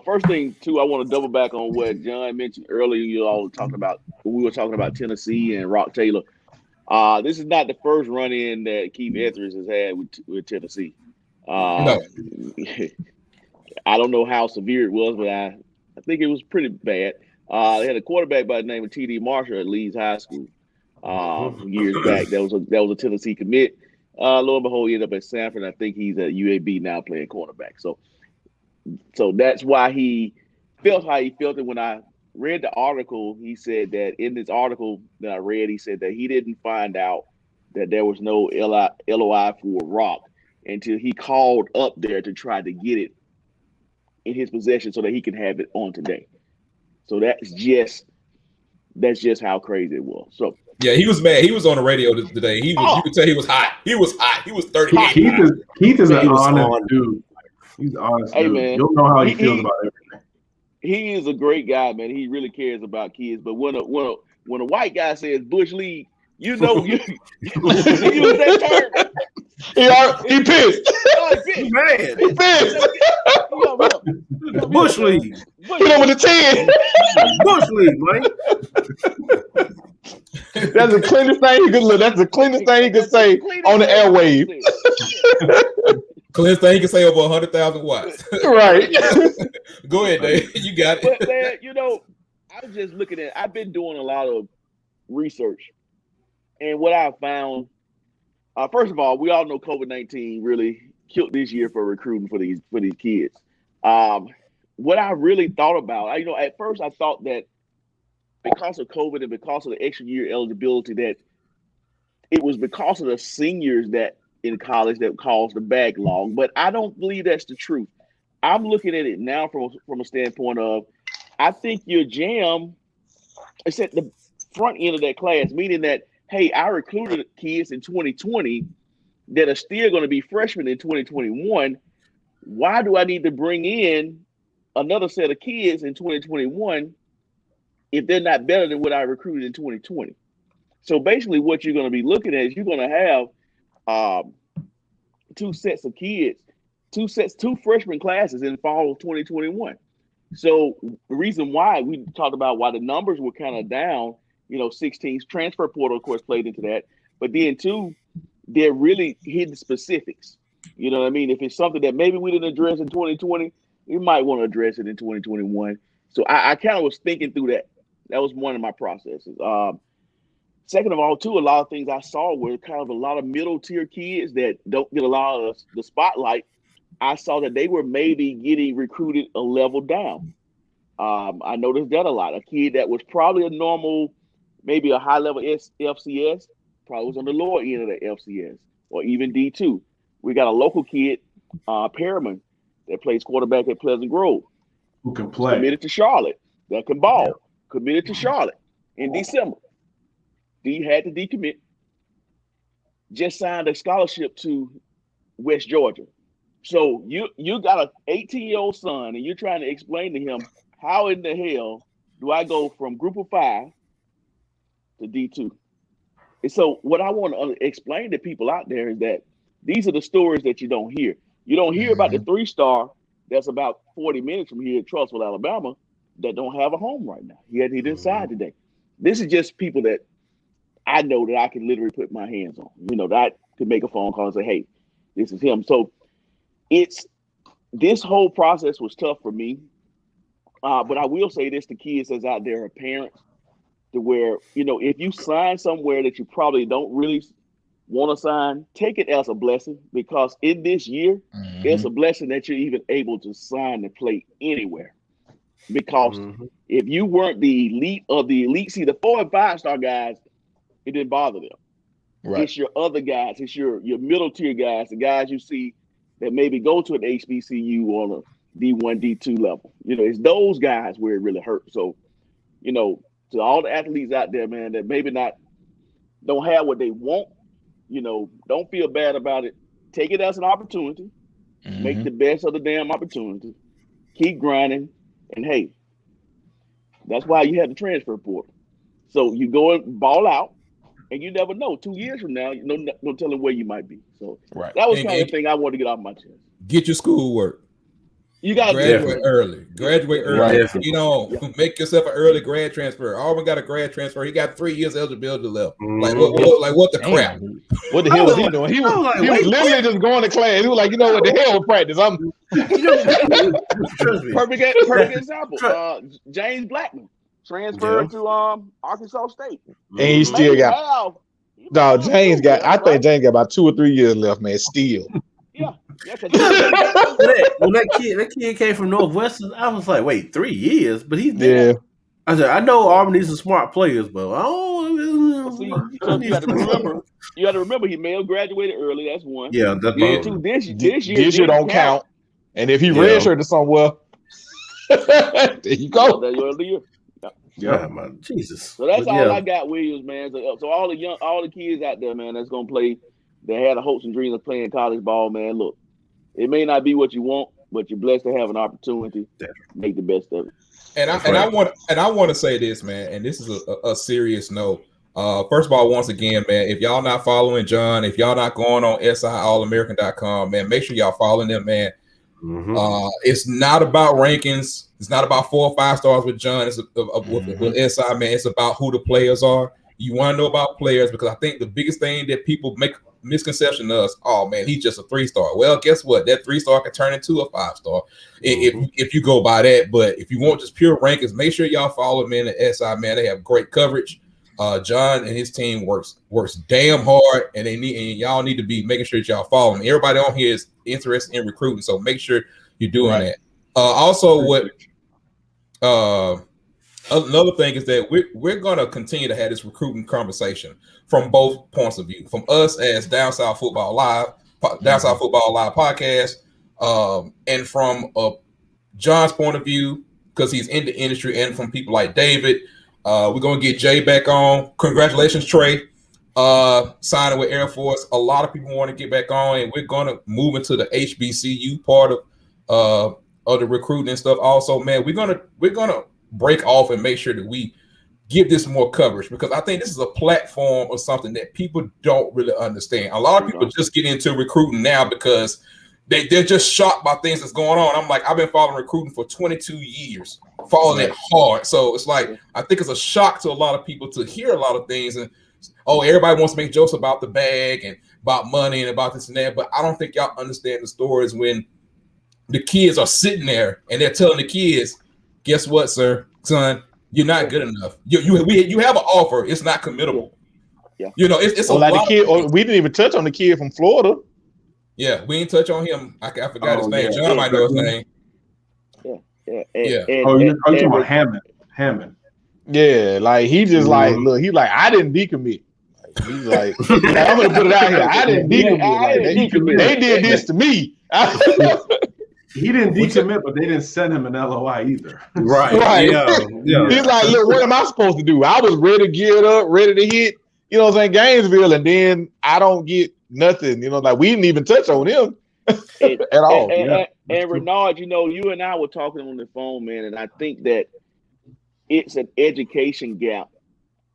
First thing, too, I want to double back on what John mentioned earlier. You all talking about when we were talking about Tennessee and Rock Taylor. This is not the first run-in that Keith Etheridge has had with Tennessee. No. I don't know how severe it was, but I think it was pretty bad. They had a quarterback by the name of T.D. Marshall at Leeds High School years back. That was a Tennessee commit. Lo and behold, he ended up at Sanford. I think he's at UAB now playing cornerback. So that's why he felt how he felt. And when I read the article, he said that in this article that I read, he said that he didn't find out that there was no LOI for Rock until he called up there to try to get it in his possession so that he can have it on today. So that's just how crazy it was. So yeah, he was mad. He was on the radio today. You could tell he was hot. He was hot. He was 38. Keith is an honest dude. He's honest. Hey, dude. man, You'll know how he feels about everything. He is a great guy, man. He really cares about kids. But when a white guy says Bush League, you know you use that term. He pissed. He Man, He pissed. Bush League. Put him with the 10. Bush League, man. That's the cleanest thing he could look. That's the cleanest thing he could say on the airwave. Cleanest thing he can say over 100,000 watts. Right. Go ahead, Dave. You got it. But man, I was just looking at. I've been doing a lot of research, and what I found. First of all, we all know COVID-19 really killed this year for recruiting for these kids. What I really thought about, at first I thought that because of COVID and because of the extra year eligibility, that it was because of the seniors that in college that caused the backlog. But I don't believe that's the truth. I'm looking at it now from a standpoint of, I think your jam is at the front end of that class, meaning that, hey, I recruited kids in 2020 that are still going to be freshmen in 2021. Why do I need to bring in another set of kids in 2021 if they're not better than what I recruited in 2020? So basically what you're going to be looking at is you're going to have two sets of kids, two freshman classes in fall of 2021. So the reason why we talked about why the numbers were kind of down, 16's transfer portal, of course, played into that. But then, too, they're really hidden specifics. You know what I mean? If it's something that maybe we didn't address in 2020, we might want to address it in 2021. So I kind of was thinking through that. That was one of my processes. Second of all, too, a lot of things I saw were kind of a lot of middle-tier kids that don't get a lot of the spotlight I saw that they were maybe getting recruited a level down. I noticed that a lot. A kid that was probably a normal, maybe a high level FCS, probably was on the lower end of the FCS or even D2. We got a local kid, Perriman, that plays quarterback at Pleasant Grove. Who can play? Committed to Charlotte, that can ball. Committed to Charlotte in December. D had to decommit. Just signed a scholarship to West Georgia. So you got an 18-year-old son, and you're trying to explain to him, how in the hell do I go from Group of 5 to D2? And so what I want to explain to people out there is that these are the stories that you don't hear. You don't hear about the 3-star that's about 40 minutes from here at Trussville, Alabama, that don't have a home right now. He didn't decide today. This is just people that I know that I can literally put my hands on. That I could make a phone call and say, hey, this is him. So this whole process was tough for me. But I will say this to kids that's out there, are parents, to where, if you sign somewhere that you probably don't really want to sign, take it as a blessing, because in this year, it's a blessing that you're even able to sign and play anywhere. Because if you weren't the elite of the elite, see, the 4 and 5-star guys, it didn't bother them. Right. It's your other guys, it's your middle tier guys, the guys you see that maybe go to an HBCU on a D1, D2 level. It's those guys where it really hurts. So, to all the athletes out there, man, that maybe don't have what they want, don't feel bad about it. Take it as an opportunity. Make the best of the damn opportunity. Keep grinding. And hey, that's why you have the transfer portal. So you go and ball out, and you never know. 2 years from now, no telling where you might be. So that was kind of the thing I wanted to get off my chest. Get your schoolwork. You got to graduate early. Graduate early. Right. Make yourself an early grad transfer. Auburn got a grad transfer. He got 3 years eligibility left. Like what the crap? What the hell was he doing? He was literally just going to class. He was like, what the hell with practice? Perfect example. James Blackman transferred to Arkansas State. And he still got. No, James got. I think James got about 2 or 3 years left, man. Still. Yeah. When that kid came from Northwestern, I was like, wait, 3 years? But he's there. Yeah. I said, I know Auburn needs some smart players, but you got to remember he may have graduated early. That's one. Yeah, that's this year don't count. And if he redshirted somewhere, there you go. That's your other year. Yeah, man, Jesus. So that's all I got, Williams, man. So all the kids out there, man, that's gonna play. They had the hopes and dreams of playing college ball, man. Look, it may not be what you want, but you're blessed to have an opportunity. Make the best of it. And I want to say this, man, and this is a serious note. First of all, once again, man, if y'all not following John, if y'all not going on siallamerican.com, man, make sure y'all following them, man. It's not about rankings. It's not about 4 or 5 stars with John. It's with SI, man. It's about who the players are. You want to know about players, because I think the biggest thing that people make misconception of us, oh man, he's just a 3-star. Well, guess what? That 3-star can turn into a 5-star if you go by that. But if you want just pure rankings, make sure y'all follow them in the SI, man. They have great coverage. John and his team works damn hard, and y'all need to be making sure that y'all follow them. Everybody on here is interested in recruiting, so make sure you're doing that. Also, another thing is that we're going to continue to have this recruiting conversation from both points of view, from us as Down South Football Live podcast, and from John's point of view, because he's in the industry, and from people like David. We're going to get Jay back on. Congratulations, Trey, signing with Air Force. A lot of people want to get back on, and we're going to move into the HBCU part of the recruiting and stuff. Also, man, we're gonna break off and make sure that we give this more coverage, because I think this is a platform or something that people don't really understand. A lot of people just get into recruiting now because they're just shocked by things that's going on. I'm like, I've been following recruiting for 22 years, following it hard. So it's like, I think it's a shock to a lot of people to hear a lot of things. And everybody wants to make jokes about the bag and about money and about this and that. But I don't think y'all understand the stories when the kids are sitting there and they're telling the kids, guess what, son, you're not good enough. You have an offer. It's not committable. Yeah. It's a like lot. We didn't even touch on the kid from Florida. Yeah, we ain't touch on him. I forgot his name. Yeah. John might know his name. Yeah. You're talking about Hammond. Yeah, like he just like look, he like I didn't decommit. Like, he's like I'm gonna put it out here. I didn't decommit. Like they did this to me. He didn't decommit, but they didn't send him an LOI either. Right. Yeah. He's like, look, what am I supposed to do? I was ready, geared up, ready to hit, you know what I'm saying, Gainesville, and then I don't get nothing. You know, like we didn't even touch on him at all. And Renard, you know, you and I were talking on the phone, man, and I think that it's an education gap.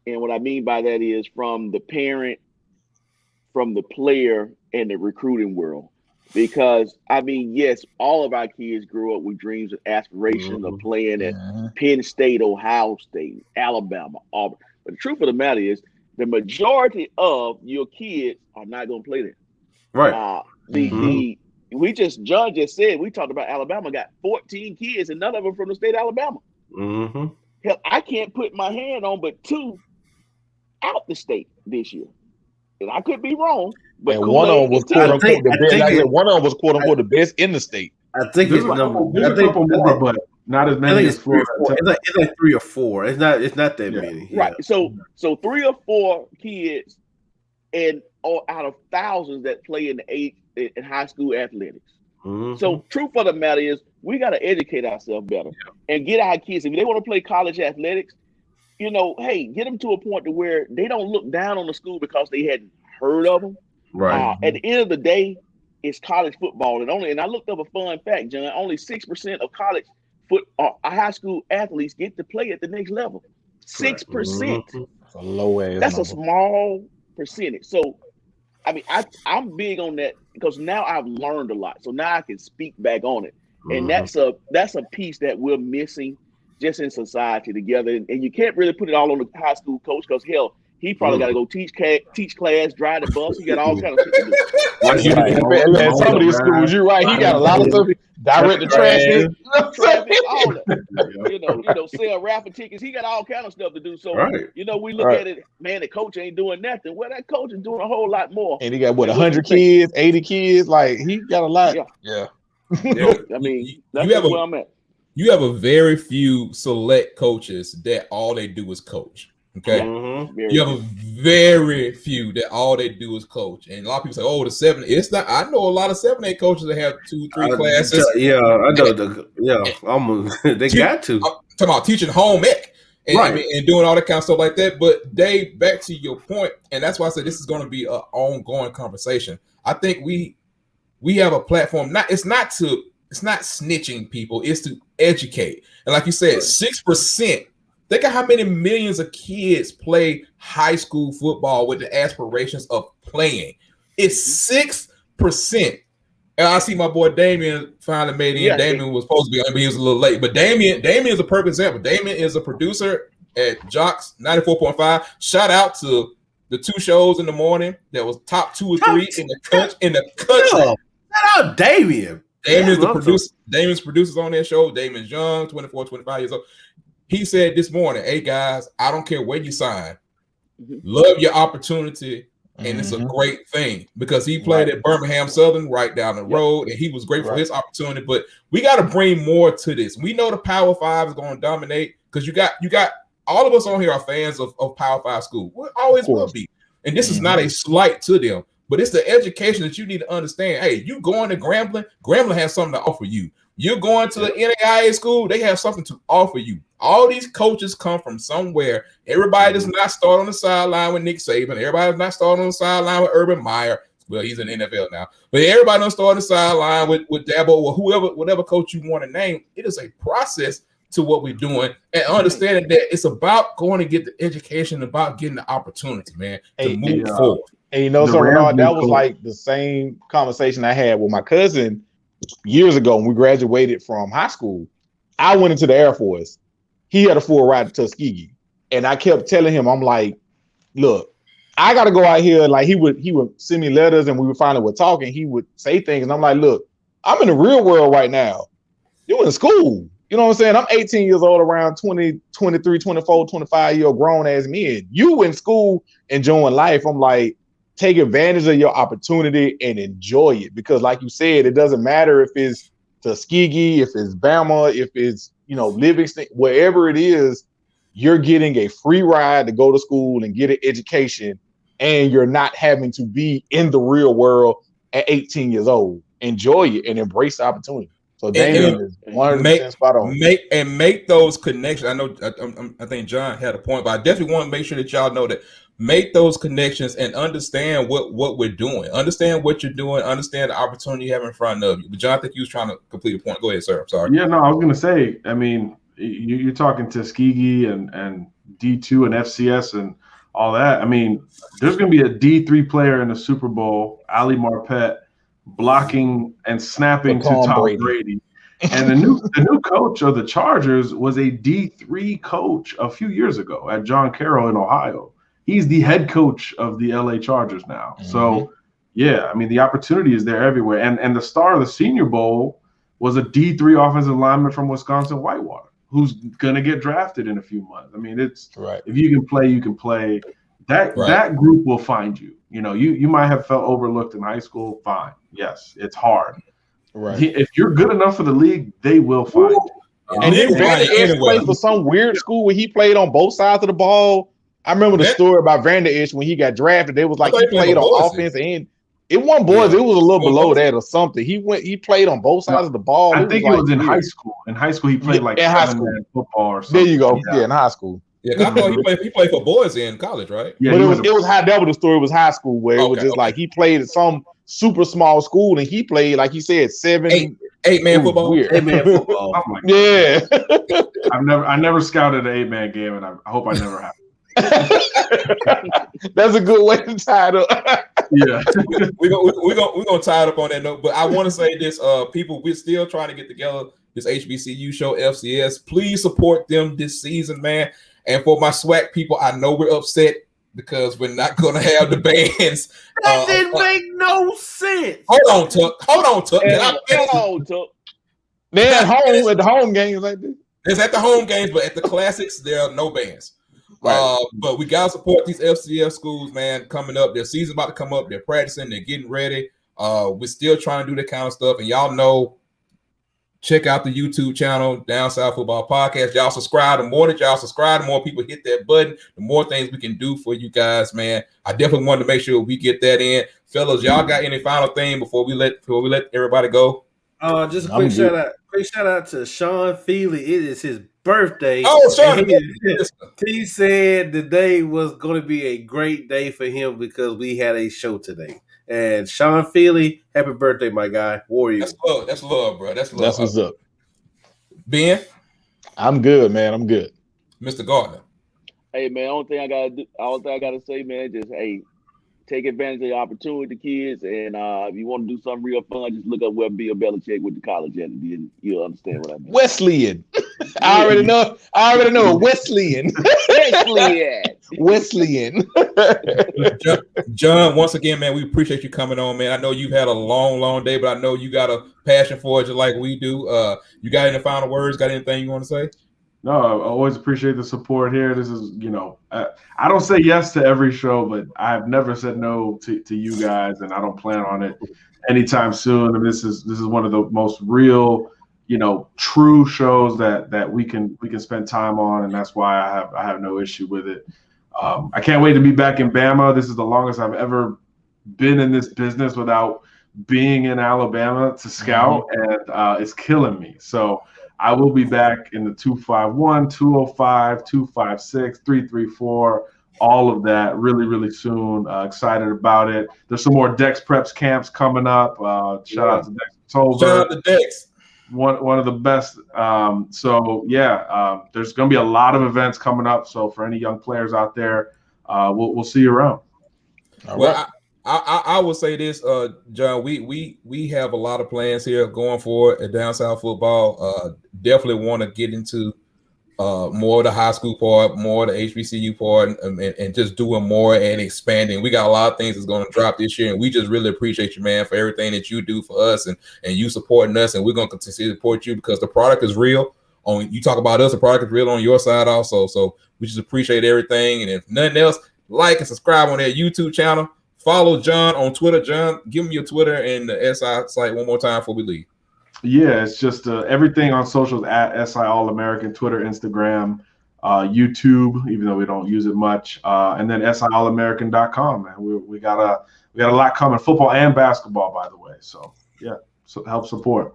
And what I mean by that is from the parent, from the player, and the recruiting world. Because, I mean, yes, all of our kids grew up with dreams and aspirations of playing at Penn State, Ohio State, Alabama, Auburn. But the truth of the matter is the majority of your kids are not going to play there. Right. John just said, we talked about Alabama got 14 kids and none of them from the state of Alabama. Mm-hmm. Hell, I can't put my hand on but 2 out the state this year. And I could be wrong, but and one of them was quote unquote the best. One of them was quote unquote the best in the state. I think there's a couple more, but not as many as Florida. It's like 3 or 4. It's not that many. Right. So 3 or 4 kids and out of thousands that play in high school athletics. Mm-hmm. So truth of the matter is we got to educate ourselves better and get our kids. If they want to play college athletics, you know, hey, get them to a point to where they don't look down on the school because they hadn't heard of them. Right. At the end of the day, it's college football, and I looked up a fun fact, John. Only 6% of college high school athletes get to play at the next level. 6%. Mm-hmm. That's a low ass. That's a small percentage. So, I mean, I'm big on that because now I've learned a lot. So now I can speak back on it, and that's a piece that we're missing just in society together. And you can't really put it all on the high school coach because hell, he probably got to go teach class, drive the bus. He got all kind of shit to do. Man, some of these schools, you're right. He got a lot of stuff. Direct the traffic, all that. You know, sell raffle tickets. He got all kind of stuff to do. So, you know, we look at it, man, the coach ain't doing nothing. Well, that coach is doing a whole lot more. And he got 100 kids, 80 kids. Like he got a lot. Yeah. I mean, that's where I'm at. You have a very few select coaches that all they do is coach. Okay, you have a very few that all they do is coach, and a lot of people say, "Oh, the 7." It's not. I know a lot of 7A coaches that have 2, 3 classes. Yeah, I know. They got to. I'm talking about teaching home ec and doing all that kind of stuff like that. But Dave, back to your point, and that's why I said this is going to be an ongoing conversation. I think we have a platform. It's not snitching people. It's to educate, and like you said, 6%. Think of how many millions of kids play high school football with the aspirations of playing. It's 6%. And I see my boy Damien finally made in. Damien was supposed to be on, but he was a little late. But Damien is a perfect example. Damien is a producer at Jocks 94.5. Shout out to the 2 shows in the morning that was top 2 or 3 in the country. Shout out Damien. Damien's the producer. Damien's producers on that show. Damien's young, 24, 25 years old. He said this morning, "Hey guys, I don't care where you sign. Love your opportunity, and it's a great thing because he played at Birmingham Southern right down the road, and he was great for his opportunity. But we got to bring more to this. We know the Power 5 is going to dominate because you got all of us on here are fans of Power 5 school. We always will be, and this is not a slight to them, but it's the education that you need to understand. Hey, you going to Grambling? Grambling has something to offer you. You're going to the NAIA school, they have something to offer you. All these coaches come from somewhere. Everybody does not start on the sideline with Nick Saban. Everybody does not start on the sideline with Urban Meyer. Well, he's in the NFL now. But everybody doesn't start on the sideline with Dabo or whatever coach you want to name. It is a process to what we're doing and understanding that it's about going to get the education, about getting the opportunity, man, to move forward. And you know, so Renard, that was like the same conversation I had with my cousin years ago when we graduated from high school. I went into the Air Force. He had a full ride to Tuskegee. And I kept telling him, I'm like, look, I got to go out here. Like he would send me letters and we would finally would talk and he would say things. And I'm like, look, I'm in the real world right now. You in school. You know what I'm saying? I'm 18 years old, around 20, 23, 24, 25-year-old grown ass men. You in school enjoying life. I'm like, take advantage of your opportunity and enjoy it. Because like you said, it doesn't matter if it's Tuskegee, if it's Bama, if it's, Livingston, wherever it is, you're getting a free ride to go to school and get an education, and you're not having to be in the real world at 18 years old. Enjoy it and embrace the opportunity. So Damien is 100% spot on. Make those connections. I know I think John had a point, but I definitely want to make sure that y'all know that make those connections and understand what we're doing. Understand what you're doing. Understand the opportunity you have in front of you. But John, I think you was trying to complete a point. Go ahead, sir. I'm sorry. Yeah, no, I was going to say, I mean, you're talking Tuskegee and D2 and FCS and all that. I mean, there's going to be a D3 player in the Super Bowl, Ali Marpet, blocking and snapping to Tom Brady. And the new coach of the Chargers was a D3 coach a few years ago at John Carroll in Ohio. He's the head coach of the LA Chargers now. Mm-hmm. So, yeah, I mean, the opportunity is there everywhere. And the star of the Senior Bowl was a D3 offensive lineman from Wisconsin, Whitewater, who's going to get drafted in a few months. I mean, it's right. If you can play, you can play. That group will find you. You might have felt overlooked in high school. Fine. Yes, it's hard. Right. If you're good enough for the league, they will find you. And then Vander Esch played for some weird school where he played on both sides of the ball. I remember the story about Vander Esch when he got drafted. It was like he played on offense and it wasn't boys. Yeah. It was a little below that or something. He played on both sides of the ball. I think it was in high school. In high school, he played like in high school football or something. There you go. Yeah, in high school. Yeah, I thought he played for boys in college, right? Yeah, but it was high. That was the story. It was high school where it was just like he played at some super small school and he played, like he said, 8-man football. Weird. 8-man football. Oh my God. Yeah. I never scouted an 8-man game, and I hope I never have. That's a good way to tie it up. Yeah, we're gonna tie it up on that note. But I want to say this, people, we're still trying to get together this HBCU show, FCS. Please support them this season, man. And for my SWAC people, I know we're upset because we're not gonna have the bands. That didn't make no sense. Hold on, Tuck. They're at home at the home games like this. It's at the home games, but at the classics, there are no bands. Right. But we gotta support these FCS schools, man. Coming up, their season's about to come up. They're practicing, they're getting ready. We're still trying to do that kind of stuff, and y'all know. Check out the YouTube channel, Down South Football Podcast. Y'all subscribe. The more that y'all subscribe, the more people hit that button, the more things we can do for you guys, man. I definitely wanted to make sure we get that in, fellas. Y'all got any final thing before we let everybody go? Just a quick shout out. Quick shout out to Sean Feely. It is his birthday. Oh, Sean! He said the day was going to be a great day for him because we had a show today. And Sean Feely, happy birthday, my guy. Warrior. That's love, bro. That's love. That's what's up. Ben? I'm good, man. I'm good. Mr. Gardner. Hey, man, all thing I gotta say, man, just take advantage of the opportunity, kids. And if you want to do something real fun, just look up where Bill Belichick went to college at, and you'll understand what I mean. Wesleyan. I already know. Wesleyan. Wesleyan. John, once again, man, we appreciate you coming on, man. I know you've had a long day, but I know you got a passion for it just like we do. You got any final words? Got anything you want to say? No, I always appreciate the support here. This is, I don't say yes to every show, but I have never said no to you guys, and I don't plan on it anytime soon. And this is one of the most real, true shows that we can spend time on, and that's why I have no issue with it. I can't wait to be back in Bama. This is the longest I've ever been in this business without being in Alabama to scout, and it's killing me. So I will be back in the 251, 205, 256, 334, all of that really, really soon. Excited about it. There's some more Dex Preps camps coming up. Shout out to Dex Tolver. Shout out to Dex. One of the best. There's going to be a lot of events coming up. So for any young players out there, we'll see you around. Right. I will say this, John. We have a lot of plans here going forward at Down South Football. Definitely want to get into more of the high school part, more of the HBCU part, and just doing more and expanding. We got a lot of things that's going to drop this year, and we just really appreciate you, man, for everything that you do for us and you supporting us, and we're going to continue to support you because the product is real. You talk about us, the product is real on your side also. So we just appreciate everything, and if nothing else, like and subscribe on their YouTube channel. follow John on Twitter. John, give me your Twitter and the SI site one more time before we leave. Yeah, it's just everything on socials at SI All American, Twitter, Instagram, YouTube, even though we don't use it much, and then SIAllAmerican.com. Man, we got a lot coming, football and basketball, by the way. So yeah, so help support.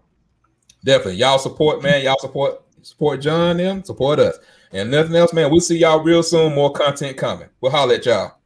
Definitely, y'all support, man. Y'all support John, them support us, and nothing else, man. We'll see y'all real soon. More content coming. We'll holler at y'all.